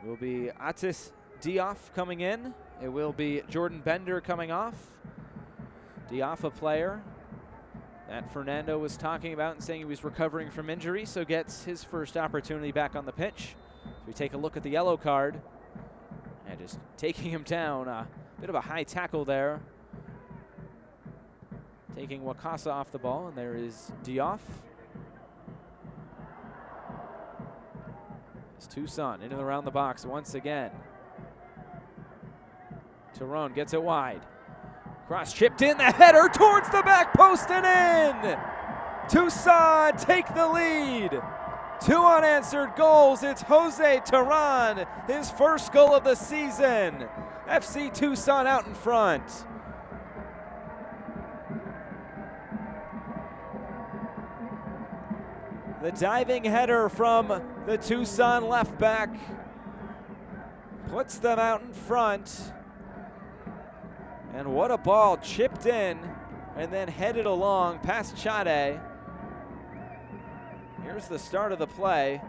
Will be Atis Diop coming in. It will be Jordan Bender coming off. Diop, a player that Fernando was talking about and saying he was recovering from injury, so gets his first opportunity back on the pitch. So we take a look at the yellow card. And just taking him down. A bit of a high tackle there. Taking Wakasa off the ball, and there is Diop. It's Tucson in and around the box once again. Tyrone gets it wide. Cross chipped in, the header towards the back post and in! Tucson take the lead. 2 unanswered goals. It's Jose Turan, his first goal of the season. FC Tucson out in front. The diving header from the Tucson left back puts them out in front. And what a ball, chipped in and then headed along past Chade. Here's the start of the play.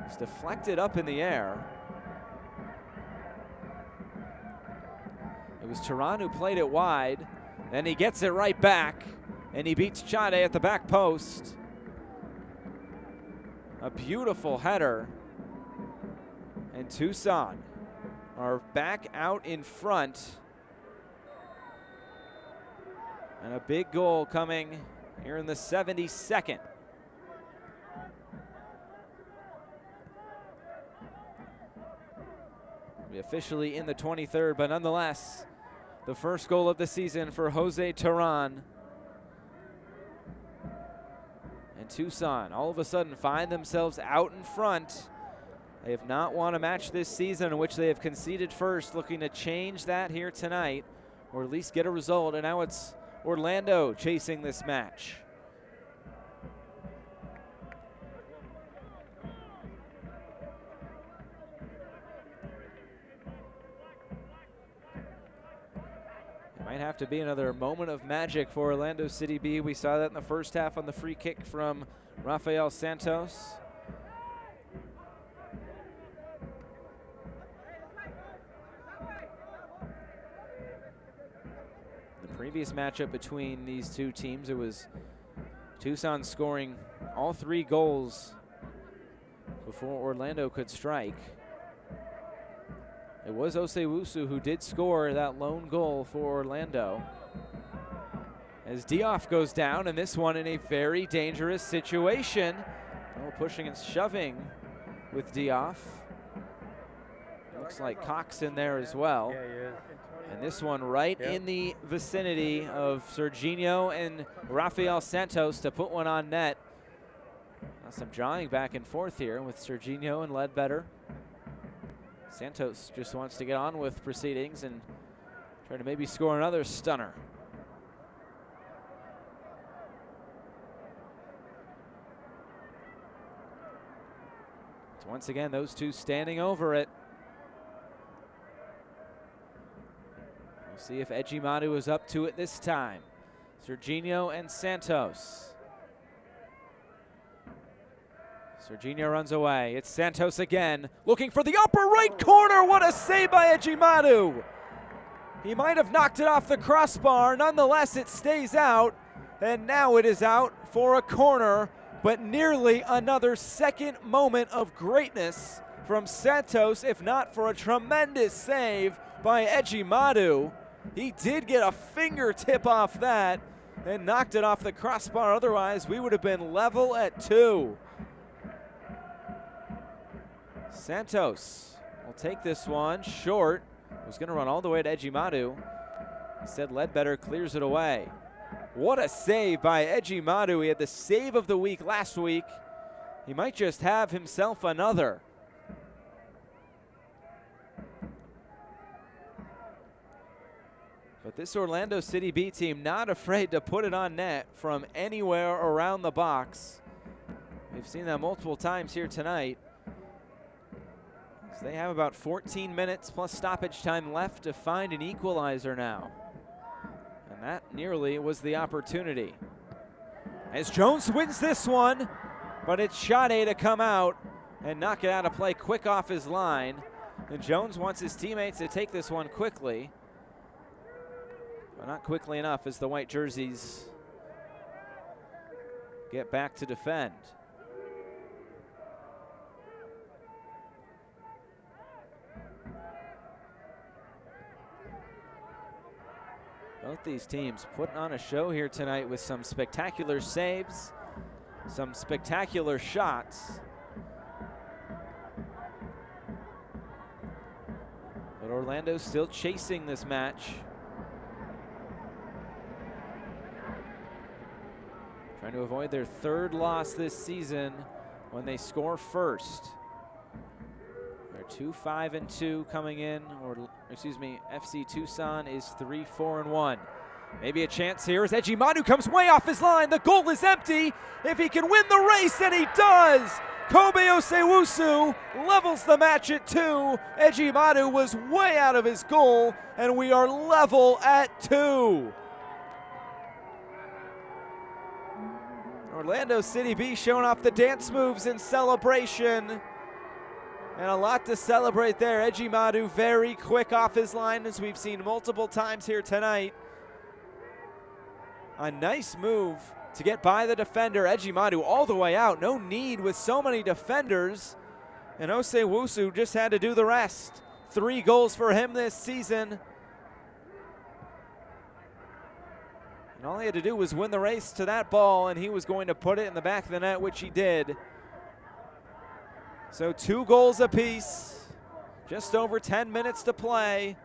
It's deflected up in the air. It was Turan who played it wide. Then he gets it right back, and he beats Chade at the back post. A beautiful header. And Tucson are back out in front. And a big goal coming here in the 72nd. We officially in the 23rd, but nonetheless, the first goal of the season for Jose Turan. And Tucson all of a sudden find themselves out in front. They have not won a match this season in which they have conceded first, looking to change that here tonight, or at least get a result, and now it's Orlando chasing this match. Might have to be another moment of magic for Orlando City B. We saw that in the first half on the free kick from Rafael Santos. The previous matchup between these two teams, it was Tucson scoring all 3 goals before Orlando could strike. It was Osei-Wusu who did score that lone goal for Orlando. As Diop goes down, and this one in a very dangerous situation. Oh, pushing and shoving with Diop. Looks like Cox in there as well. Yeah, he is. And this one right in the vicinity of Serginho and Rafael Santos to put one on net. Now some drawing back and forth here with Serginho and Ledbetter. Santos just wants to get on with proceedings and try to maybe score another stunner. So once again, those two standing over it. We'll see if Ejimadu is up to it this time. Serginho and Santos. Serginho runs away. It's Santos again, looking for the upper right corner. What a save by Ejimadu. He might have knocked it off the crossbar. Nonetheless, it stays out, and now it is out for a corner, but nearly another second moment of greatness from Santos, if not for a tremendous save by Ejimadu. He did get a fingertip off that and knocked it off the crossbar. Otherwise, we would have been level at 2. Santos will take this one short. Was going to run all the way to Ejimadu. Instead, Ledbetter clears it away. What a save by Ejimadu. He had the save of the week last week. He might just have himself another. But this Orlando City B team not afraid to put it on net from anywhere around the box. We've seen that multiple times here tonight. So they have about 14 minutes plus stoppage time left to find an equalizer now. And that nearly was the opportunity. As Jones wins this one, but it's Sade to come out and knock it out of play quick off his line. And Jones wants his teammates to take this one quickly. But not quickly enough as the white jerseys get back to defend. Both these teams putting on a show here tonight with some spectacular saves, some spectacular shots. But Orlando's still chasing this match. Trying to avoid their third loss this season when they score first. They're 2-5-2 coming in, or excuse me, FC Tucson is 3-4-1. Maybe a chance here as Ejimadu comes way off his line. The goal is empty. If he can win the race, and he does. Kobe Osewusu levels the match at 2. Ejimadu was way out of his goal, and we are level at 2. Orlando City B showing off the dance moves in celebration. And a lot to celebrate there. Ejimadu very quick off his line, as we've seen multiple times here tonight. A nice move to get by the defender. Ejimadu all the way out. No need with so many defenders. And Osewusu just had to do the rest. 3 goals for him this season. And all he had to do was win the race to that ball, and he was going to put it in the back of the net, which he did. So 2 goals apiece, just over 10 minutes to play.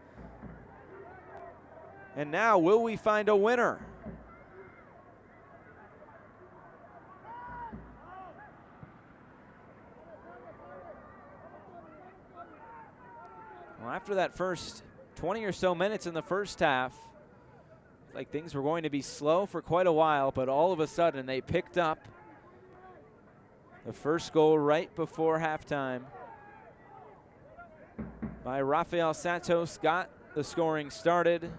And now, will we find a winner? Well, after that first 20 or so minutes in the first half, like things were going to be slow for quite a while, but all of a sudden they picked up. The first goal right before halftime by Rafael Santos got the scoring started.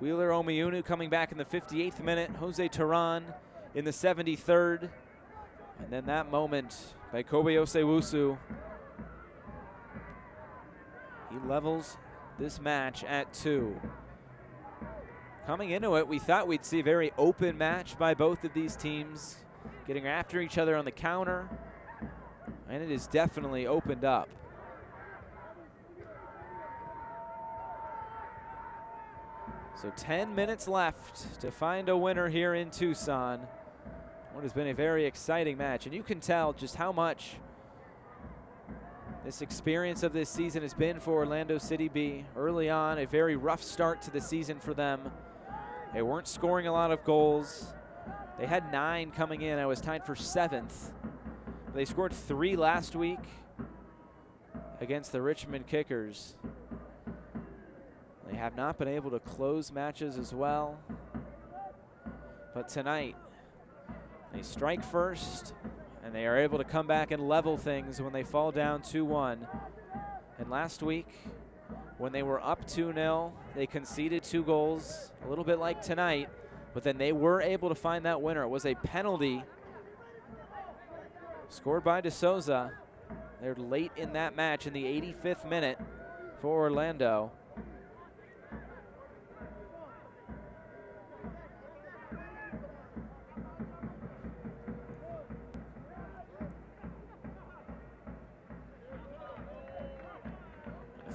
Wheeler Omiunu coming back in the 58th minute. Jose Turan in the 73rd. And then that moment by Kobe Osewusu. He levels this match at 2. Coming into it, we thought we'd see a very open match by both of these teams, getting after each other on the counter, and it is definitely opened up. So 10 minutes left to find a winner here in Tucson. What has been a very exciting match, and you can tell just how much this experience of this season has been for Orlando City B. Early on, a very rough start to the season for them. They weren't scoring a lot of goals. They had 9 coming in. I was tied for 7th. They scored 3 last week against the Richmond Kickers. They have not been able to close matches as well. But tonight, they strike first, and they are able to come back and level things when they fall down 2-1. And last week, when they were up 2-0, they conceded 2 goals, a little bit like tonight, but then they were able to find that winner. It was a penalty scored by De Souza. They're late in that match in the 85th minute for Orlando.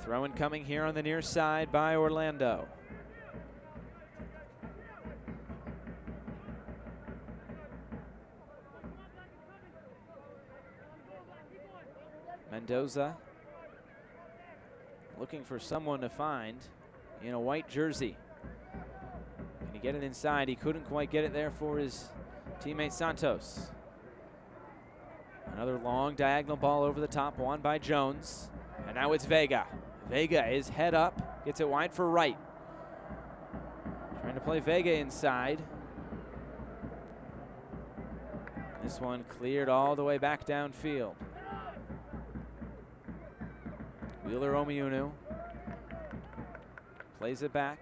Throw-in coming here on the near side by Orlando. Mendoza looking for someone to find in a white jersey. Can he get it inside? He couldn't quite get it there for his teammate Santos. Another long diagonal ball over the top, won by Jones. And now it's Vega. Vega is head up, gets it wide for Wright. Trying to play Vega inside. This one cleared all the way back downfield. Wheeler Omiunu plays it back,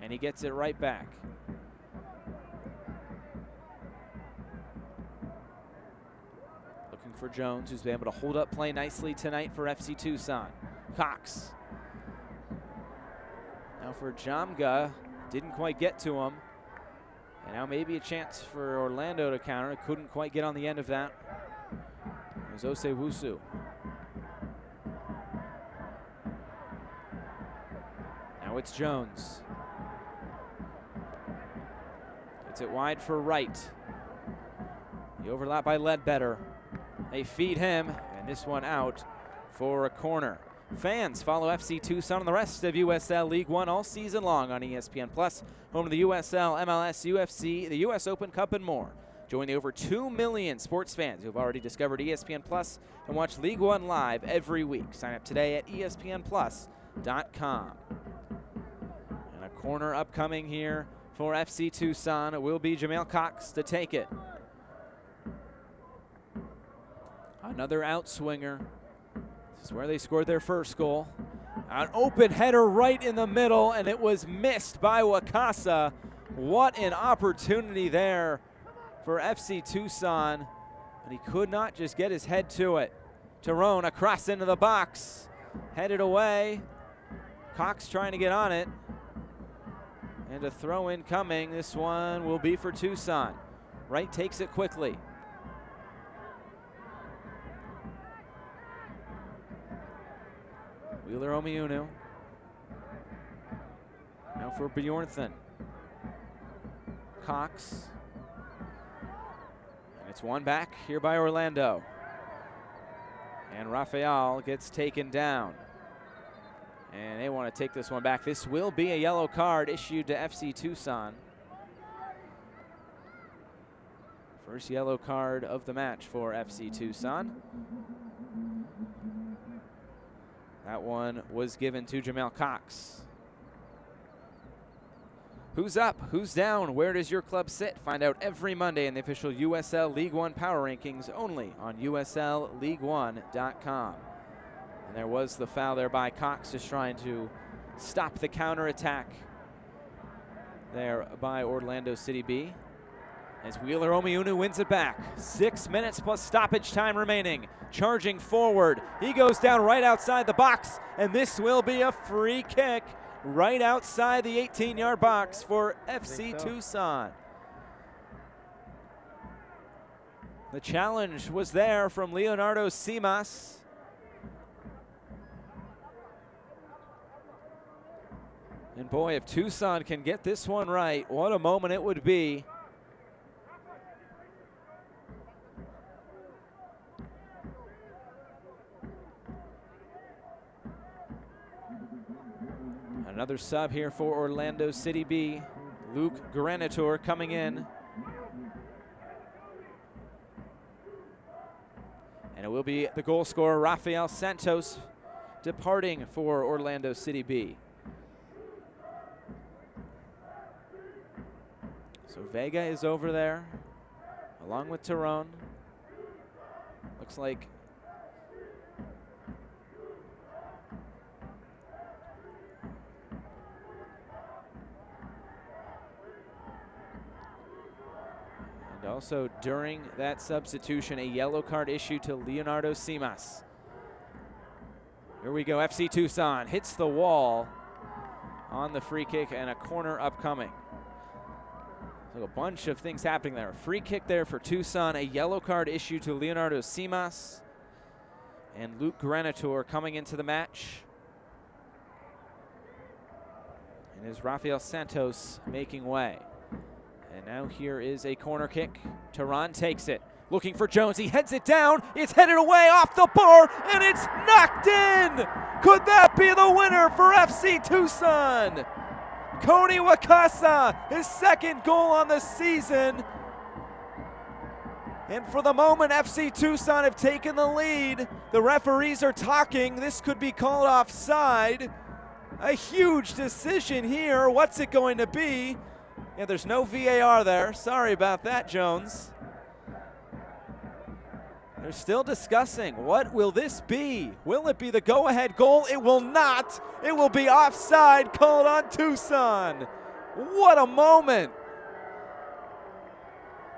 and he gets it right back. Looking for Jones, who's been able to hold up play nicely tonight for FC Tucson. Cox. Now for Jamga, didn't quite get to him. And now maybe a chance for Orlando to counter. Couldn't quite get on the end of that. It was Osewusu. Now it's Jones. Gets it wide for Wright. The overlap by Ledbetter. They feed him, and this one out for a corner. Fans, follow FC Tucson and the rest of USL League One all season long on ESPN+, home to the USL, MLS, UFC, the US Open Cup, and more. Join the over 2 million sports fans who have already discovered ESPN+ and watch League One live every week. Sign up today at ESPNplus.com. And a corner upcoming here for FC Tucson. It will be Jamel Cox to take it. Another outswinger. This is where they scored their first goal. An open header right in the middle, and it was missed by Wakasa. What an opportunity there for FC Tucson, and he could not just get his head to it. Tyrone across into the box, headed away. Cox trying to get on it, and a throw in coming. This one will be for Tucson. Wright takes it quickly. Wheeler Omiunu. Now for Bjornthen. Cox. And it's one back here by Orlando. And Rafael gets taken down. And they want to take this one back. This will be a yellow card issued to FC Tucson. First yellow card of the match for FC Tucson. That one was given to Jamel Cox. Who's up? Who's down? Where does your club sit? Find out every Monday in the official USL League One Power Rankings, only on USLLeague1.com. And there was the foul there by Cox, just trying to stop the counterattack there by Orlando City B. As Wheeler Omiunu wins it back. 6 minutes plus stoppage time remaining. Charging forward. He goes down right outside the box, and this will be a free kick right outside the 18-yard box for FC Tucson. The challenge was there from Leonardo Simas. And boy, if Tucson can get this one right, what a moment it would be. Another sub here for Orlando City B. Luke Granitor coming in. And it will be the goal scorer, Rafael Santos, departing for Orlando City B. So Vega is over there, along with Tyrone. Looks like also, during that substitution, a yellow card issued to Leonardo Simas. Here we go, FC Tucson hits the wall on the free kick, and a corner upcoming. So a bunch of things happening there. Free kick there for Tucson, a yellow card issued to Leonardo Simas, and Luke Granitor coming into the match. And is Rafael Santos making way. And now here is a corner kick. Tehran takes it. Looking for Jones. He heads it down. It's headed away off the bar, and it's knocked in. Could that be the winner for FC Tucson? Cody Wakasa, his second goal on the season. And for the moment, FC Tucson have taken the lead. The referees are talking. This could be called offside. A huge decision here. What's it going to be? Yeah, there's no VAR there. Sorry about that, Jones. They're still discussing. What will this be? Will it be the go-ahead goal? It will not. It will be offside called on Tucson. What a moment.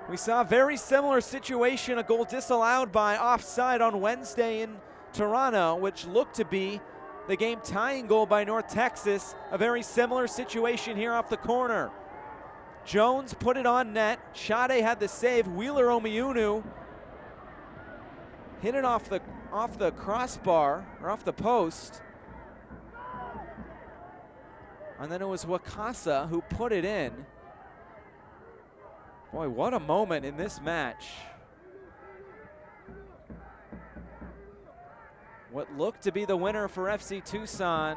We saw a very similar situation, a goal disallowed by offside on Wednesday in Toronto, which looked to be the game-tying goal by North Texas. A very similar situation here off the corner. Jones put it on net. Chade had the save. Wheeler Omiunu hit it off the crossbar, or off the post. And then it was Wakasa who put it in. Boy, what a moment in this match. What looked to be the winner for FC Tucson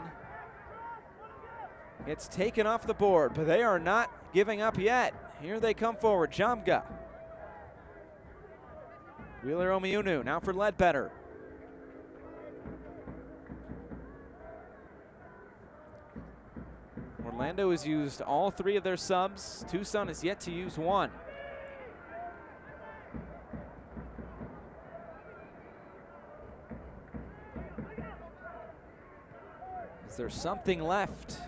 gets taken off the board, but they are not giving up yet. Here they come forward, Jamga. Wheeler Omiunu now for Ledbetter. Orlando has used all 3 of their subs. Tucson has yet to use 1. Is there something left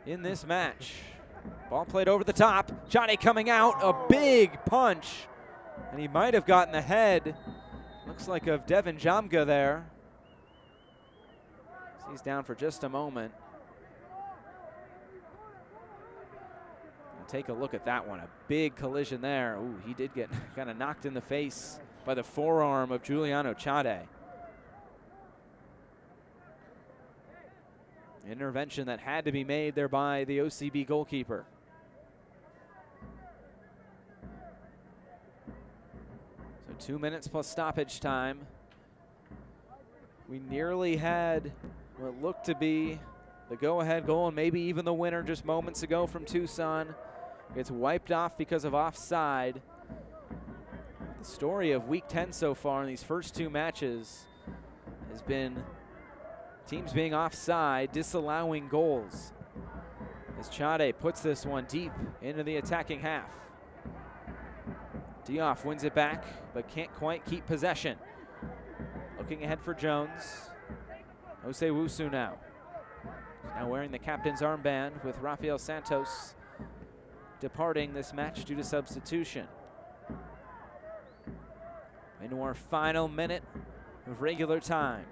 in this match? Ball played over the top. Johnny coming out, a big punch. And he might have gotten the head. Looks like of Devin Jamga there. He's down for just a moment. Take a look at that one, a big collision there. Ooh, he did get kind of knocked in the face by the forearm of Giuliano Chade. Intervention that had to be made there by the OCB goalkeeper. So 2 minutes plus stoppage time. We nearly had what looked to be the go-ahead goal and maybe even the winner just moments ago from Tucson. Gets wiped off because of offside. The story of week 10 so far in these first 2 matches has been teams being offside, disallowing goals. As Chade puts this one deep into the attacking half. Diouf wins it back, but can't quite keep possession. Looking ahead for Jones. Osewusu now. Now wearing the captain's armband with Rafael Santos departing this match due to substitution. Into our final minute of regular time.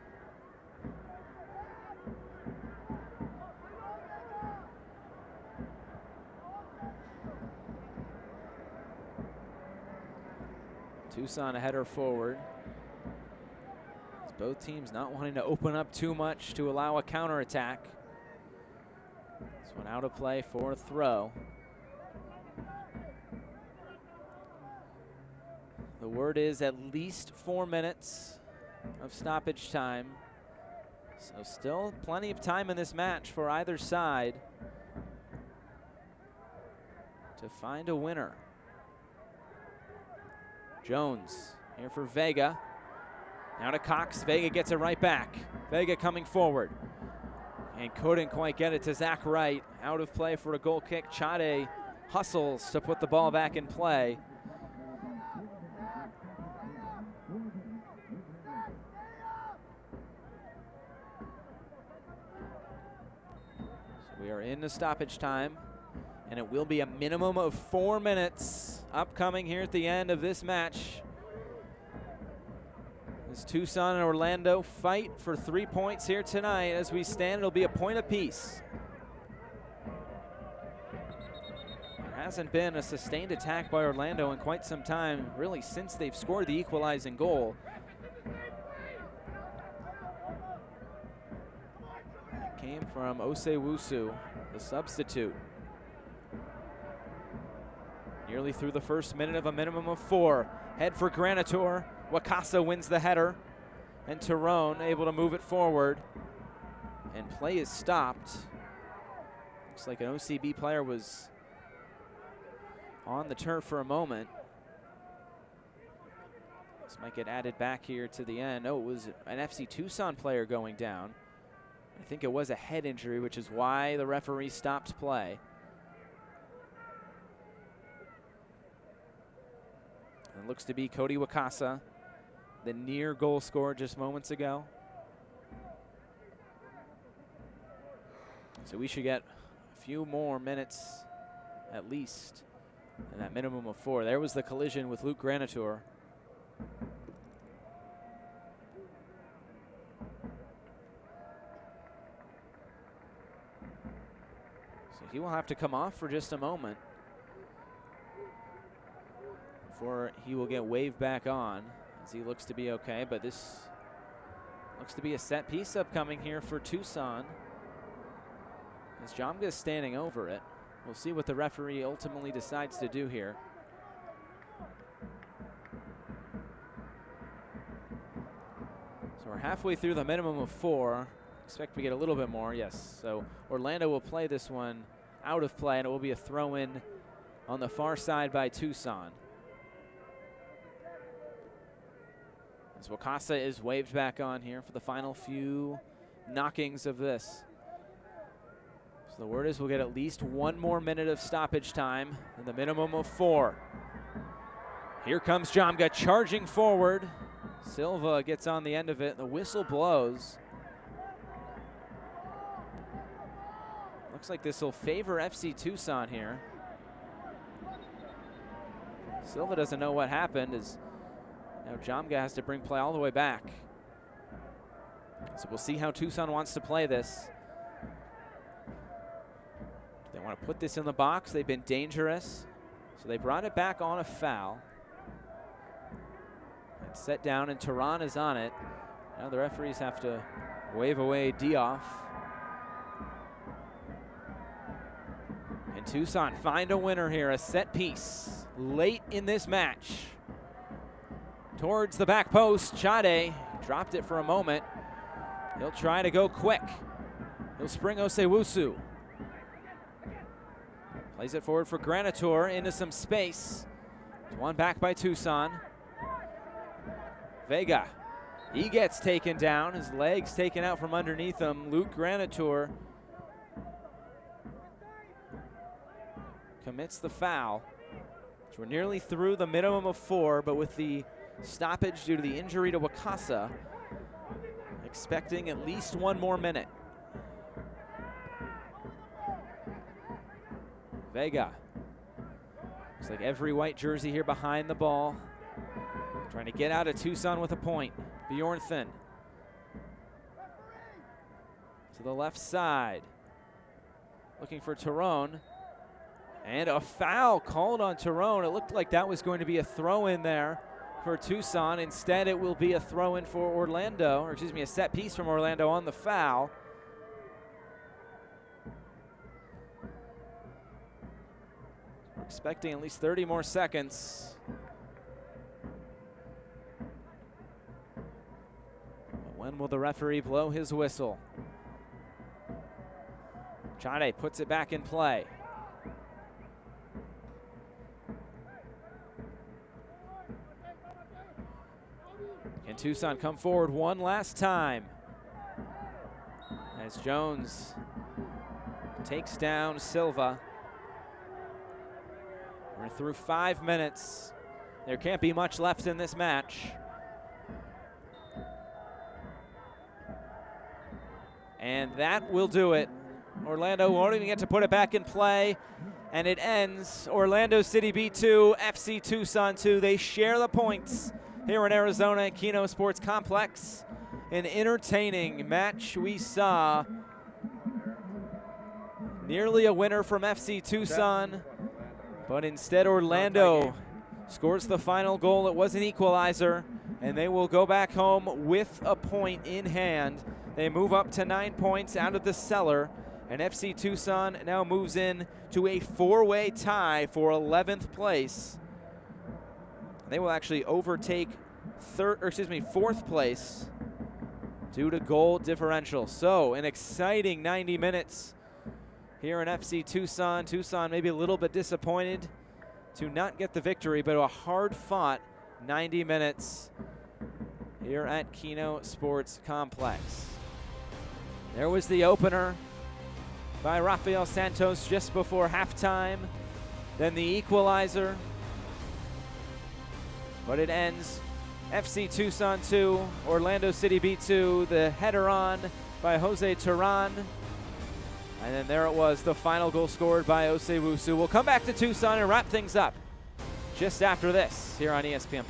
Tucson a header forward. As both teams not wanting to open up too much to allow a counterattack. This one out of play for a throw. The word is at least 4 minutes of stoppage time. So still plenty of time in this match for either side to find a winner. Jones here for Vega. Now to Cox. Vega gets it right back. Vega coming forward. And couldn't quite get it to Zach Wright. Out of play for a goal kick. Chade hustles to put the ball back in play. We are in the stoppage time, and it will be a minimum of 4 minutes upcoming here at the end of this match. As Tucson and Orlando fight for 3 points here tonight. As we stand, it'll be a point apiece. There hasn't been a sustained attack by Orlando in quite some time, really since they've scored the equalizing goal. Came from Osewusu, the substitute. Nearly through the first minute of a minimum of 4. Head for Granitor. Wakasa wins the header. And Tyrone able to move it forward. And play is stopped. Looks like an OCB player was on the turf for a moment. This might get added back here to the end. Oh, it was an FC Tucson player going down. I think it was a head injury, which is why the referee stopped play. It looks to be Cody Wakasa, the near goal scorer just moments ago. So we should get a few more minutes at least, and that minimum of 4. There was the collision with Luke Granitor. So he will have to come off for just a moment before he will get waved back on, as he looks to be okay. But this looks to be a set piece upcoming here for Tucson, as Jamga is standing over it. We'll see what the referee ultimately decides to do here. So we're halfway through the minimum of 4. Expect to get a little bit more, yes. So Orlando will play this one out of play, and it will be a throw-in on the far side by Tucson. As Wakasa is waved back on here for the final few knockings of this. So the word is we'll get at least 1 more minute of stoppage time and the minimum of 4. Here comes Jamga charging forward. Silva gets on the end of it. The whistle blows. Looks like this will favor FC Tucson here. Silva doesn't know what happened, as now Jamga has to bring play all the way back. So we'll see how Tucson wants to play this. They want to put this in the box. They've been dangerous. So they brought it back on a foul. It's set down, and Tehran is on it. Now the referees have to wave away Dioff. And Tucson find a winner here, a set piece late in this match. Towards the back post, Chade dropped it for a moment. He'll try to go quick. He'll spring Osewusu. Plays it forward for Granitor into some space. One back by Tucson. Vega, he gets taken down. His legs taken out from underneath him. Luke Granitor commits the foul. So we're nearly through the minimum of 4, but with the stoppage due to the injury to Wakasa, expecting at least 1 more minute. Vega. Looks like every white jersey here behind the ball. Trying to get out of Tucson with a point. Bjornthen. To the left side. Looking for Tyrone. And a foul called on Tyrone. It looked like that was going to be a throw in there for Tucson. Instead, it will be a throw in for Orlando, or excuse me, a set piece from Orlando on the foul. We're expecting at least 30 more seconds. But when will the referee blow his whistle? Chade puts it back in play. Can Tucson come forward one last time as Jones takes down Silva? We're through 5 minutes. There can't be much left in this match. And that will do it. Orlando won't even get to put it back in play. And it ends Orlando City B2, FC Tucson 2. They share the points here in Arizona at Keno Sports Complex. An entertaining match we saw. Nearly a winner from FC Tucson, but instead Orlando scores the final goal. It was an equalizer, and they will go back home with a point in hand. They move up to 9 points out of the cellar, and FC Tucson now moves in to a 4-way tie for 11th place. They will actually overtake fourth place due to goal differential. So an exciting 90 minutes here in FC Tucson. Tucson maybe a little bit disappointed to not get the victory, but a hard-fought 90 minutes here at Keno Sports Complex. There was the opener by Rafael Santos just before halftime, then the equalizer, but it ends FC Tucson 2, Orlando City B 2, the header on by Jose Turan. And then there it was, the final goal scored by Osewusu. We'll come back to Tucson and wrap things up just after this here on ESPN+.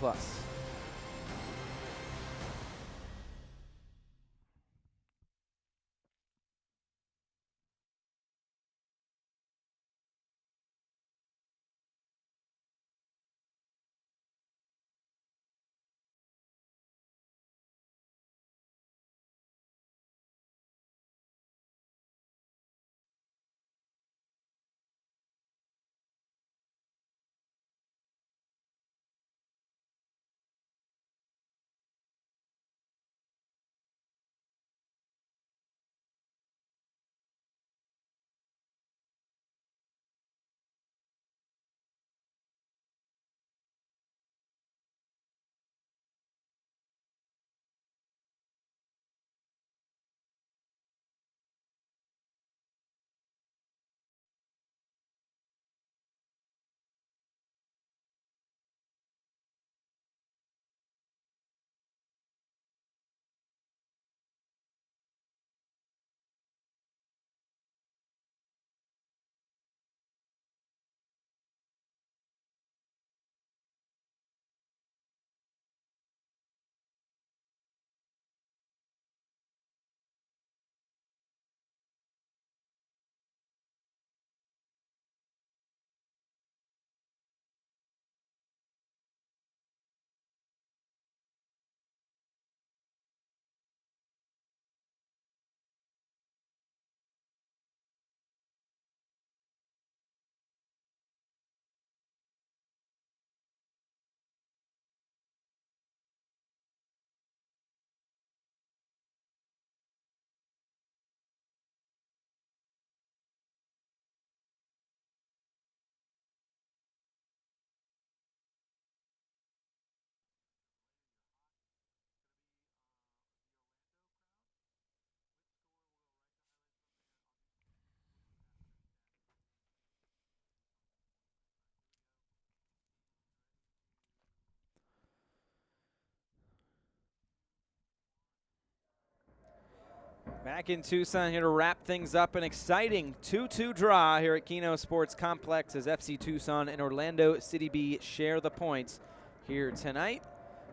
Back in Tucson here to wrap things up. An exciting 2-2 draw here at Keno Sports Complex as FC Tucson and Orlando City B share the points here tonight.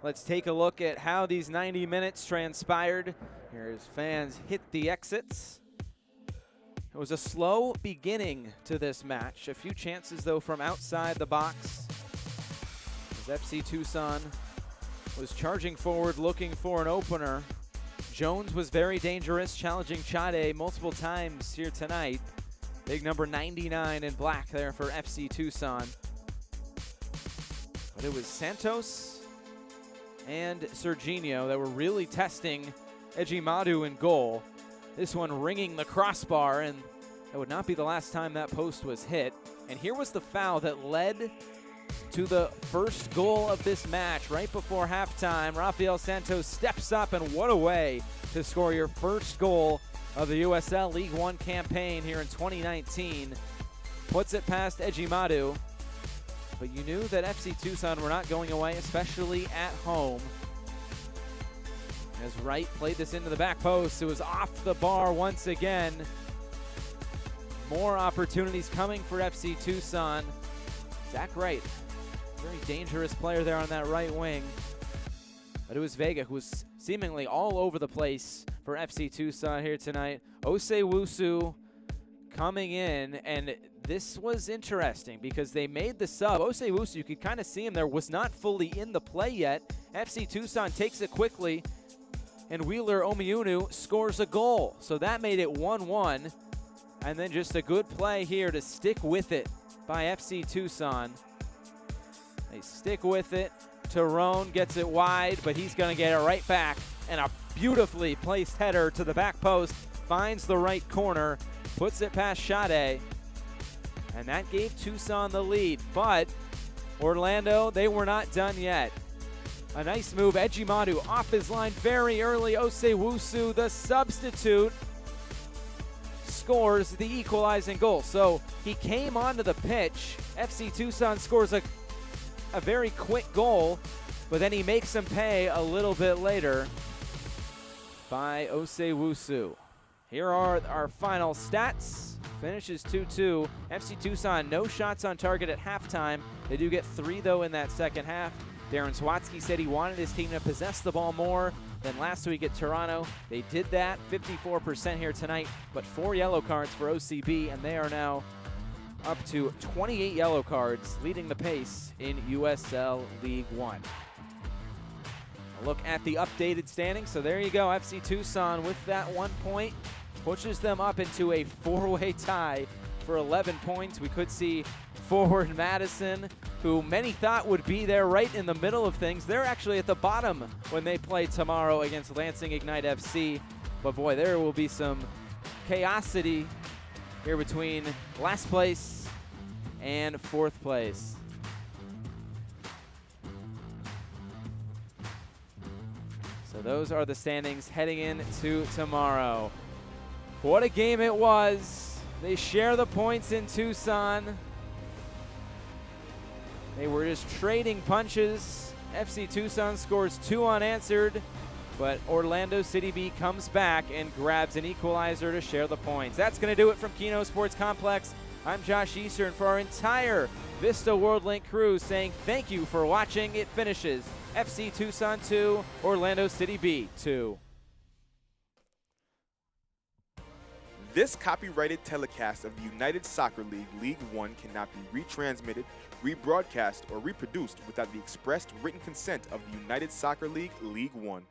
Let's take a look at how these 90 minutes transpired. Here as fans hit the exits. It was a slow beginning to this match. A few chances, though, from outside the box as FC Tucson was charging forward looking for an opener. Jones was very dangerous, challenging Chade multiple times here tonight. Big number 99 in black there for FC Tucson. But it was Santos and Serginho that were really testing Ejimadu in goal. This one ringing the crossbar, and it would not be the last time that post was hit. And here was the foul that led to the first goal of this match right before halftime. Rafael Santos steps up, and what a way to score your first goal of the USL League One campaign here in 2019. Puts it past Ejimadu, but you knew that FC Tucson were not going away, especially at home. As Wright played this into the back post, it was off the bar once again. More opportunities coming for FC Tucson. Zach Wright, very dangerous player there on that right wing. But it was Vega who was seemingly all over the place for FC Tucson here tonight. Osewusu coming in, and this was interesting because they made the sub. Osewusu, you could kind of see him there, was not fully in the play yet. FC Tucson takes it quickly, and Wheeler Omiunu scores a goal. So that made it 1-1, and then just a good play here to stick with it by FC Tucson. They stick with it. Tyrone gets it wide, but he's going to get it right back. And a beautifully placed header to the back post. Finds the right corner, puts it past Chade. And that gave Tucson the lead. But Orlando, they were not done yet. A nice move. Ejimadu off his line very early. Osewusu, the substitute, scores the equalizing goal. So he came onto the pitch. FC Tucson scores a very quick goal, but then he makes him pay a little bit later by Osewusu. Here are our final stats. Finishes 2-2. FC Tucson, no shots on target at halftime. They do get 3, though, in that second half. Darren Swatsky said he wanted his team to possess the ball more than last week at Toronto. They did that, 54% here tonight, but 4 yellow cards for OCB, and they are now up to 28 yellow cards, leading the pace in USL League One. A look at the updated standings. So there you go. FC Tucson with that 1 point pushes them up into a 4-way tie for 11 points. We could see forward Madison, who many thought would be there right in the middle of things. They're actually at the bottom when they play tomorrow against Lansing Ignite FC. But boy, there will be some chaosity here between last place and 4th place. So those are the standings heading into tomorrow. What a game it was. They share the points in Tucson. They were just trading punches. FC Tucson scores 2 unanswered, but Orlando City B comes back and grabs an equalizer to share the points. That's going to do it from Keno Sports Complex. I'm Josh Easter, and for our entire Vista WorldLink crew saying thank you for watching. It finishes FC Tucson 2, Orlando City B 2. This copyrighted telecast of the United Soccer League League One cannot be retransmitted, rebroadcast, or reproduced without the expressed written consent of the United Soccer League League One.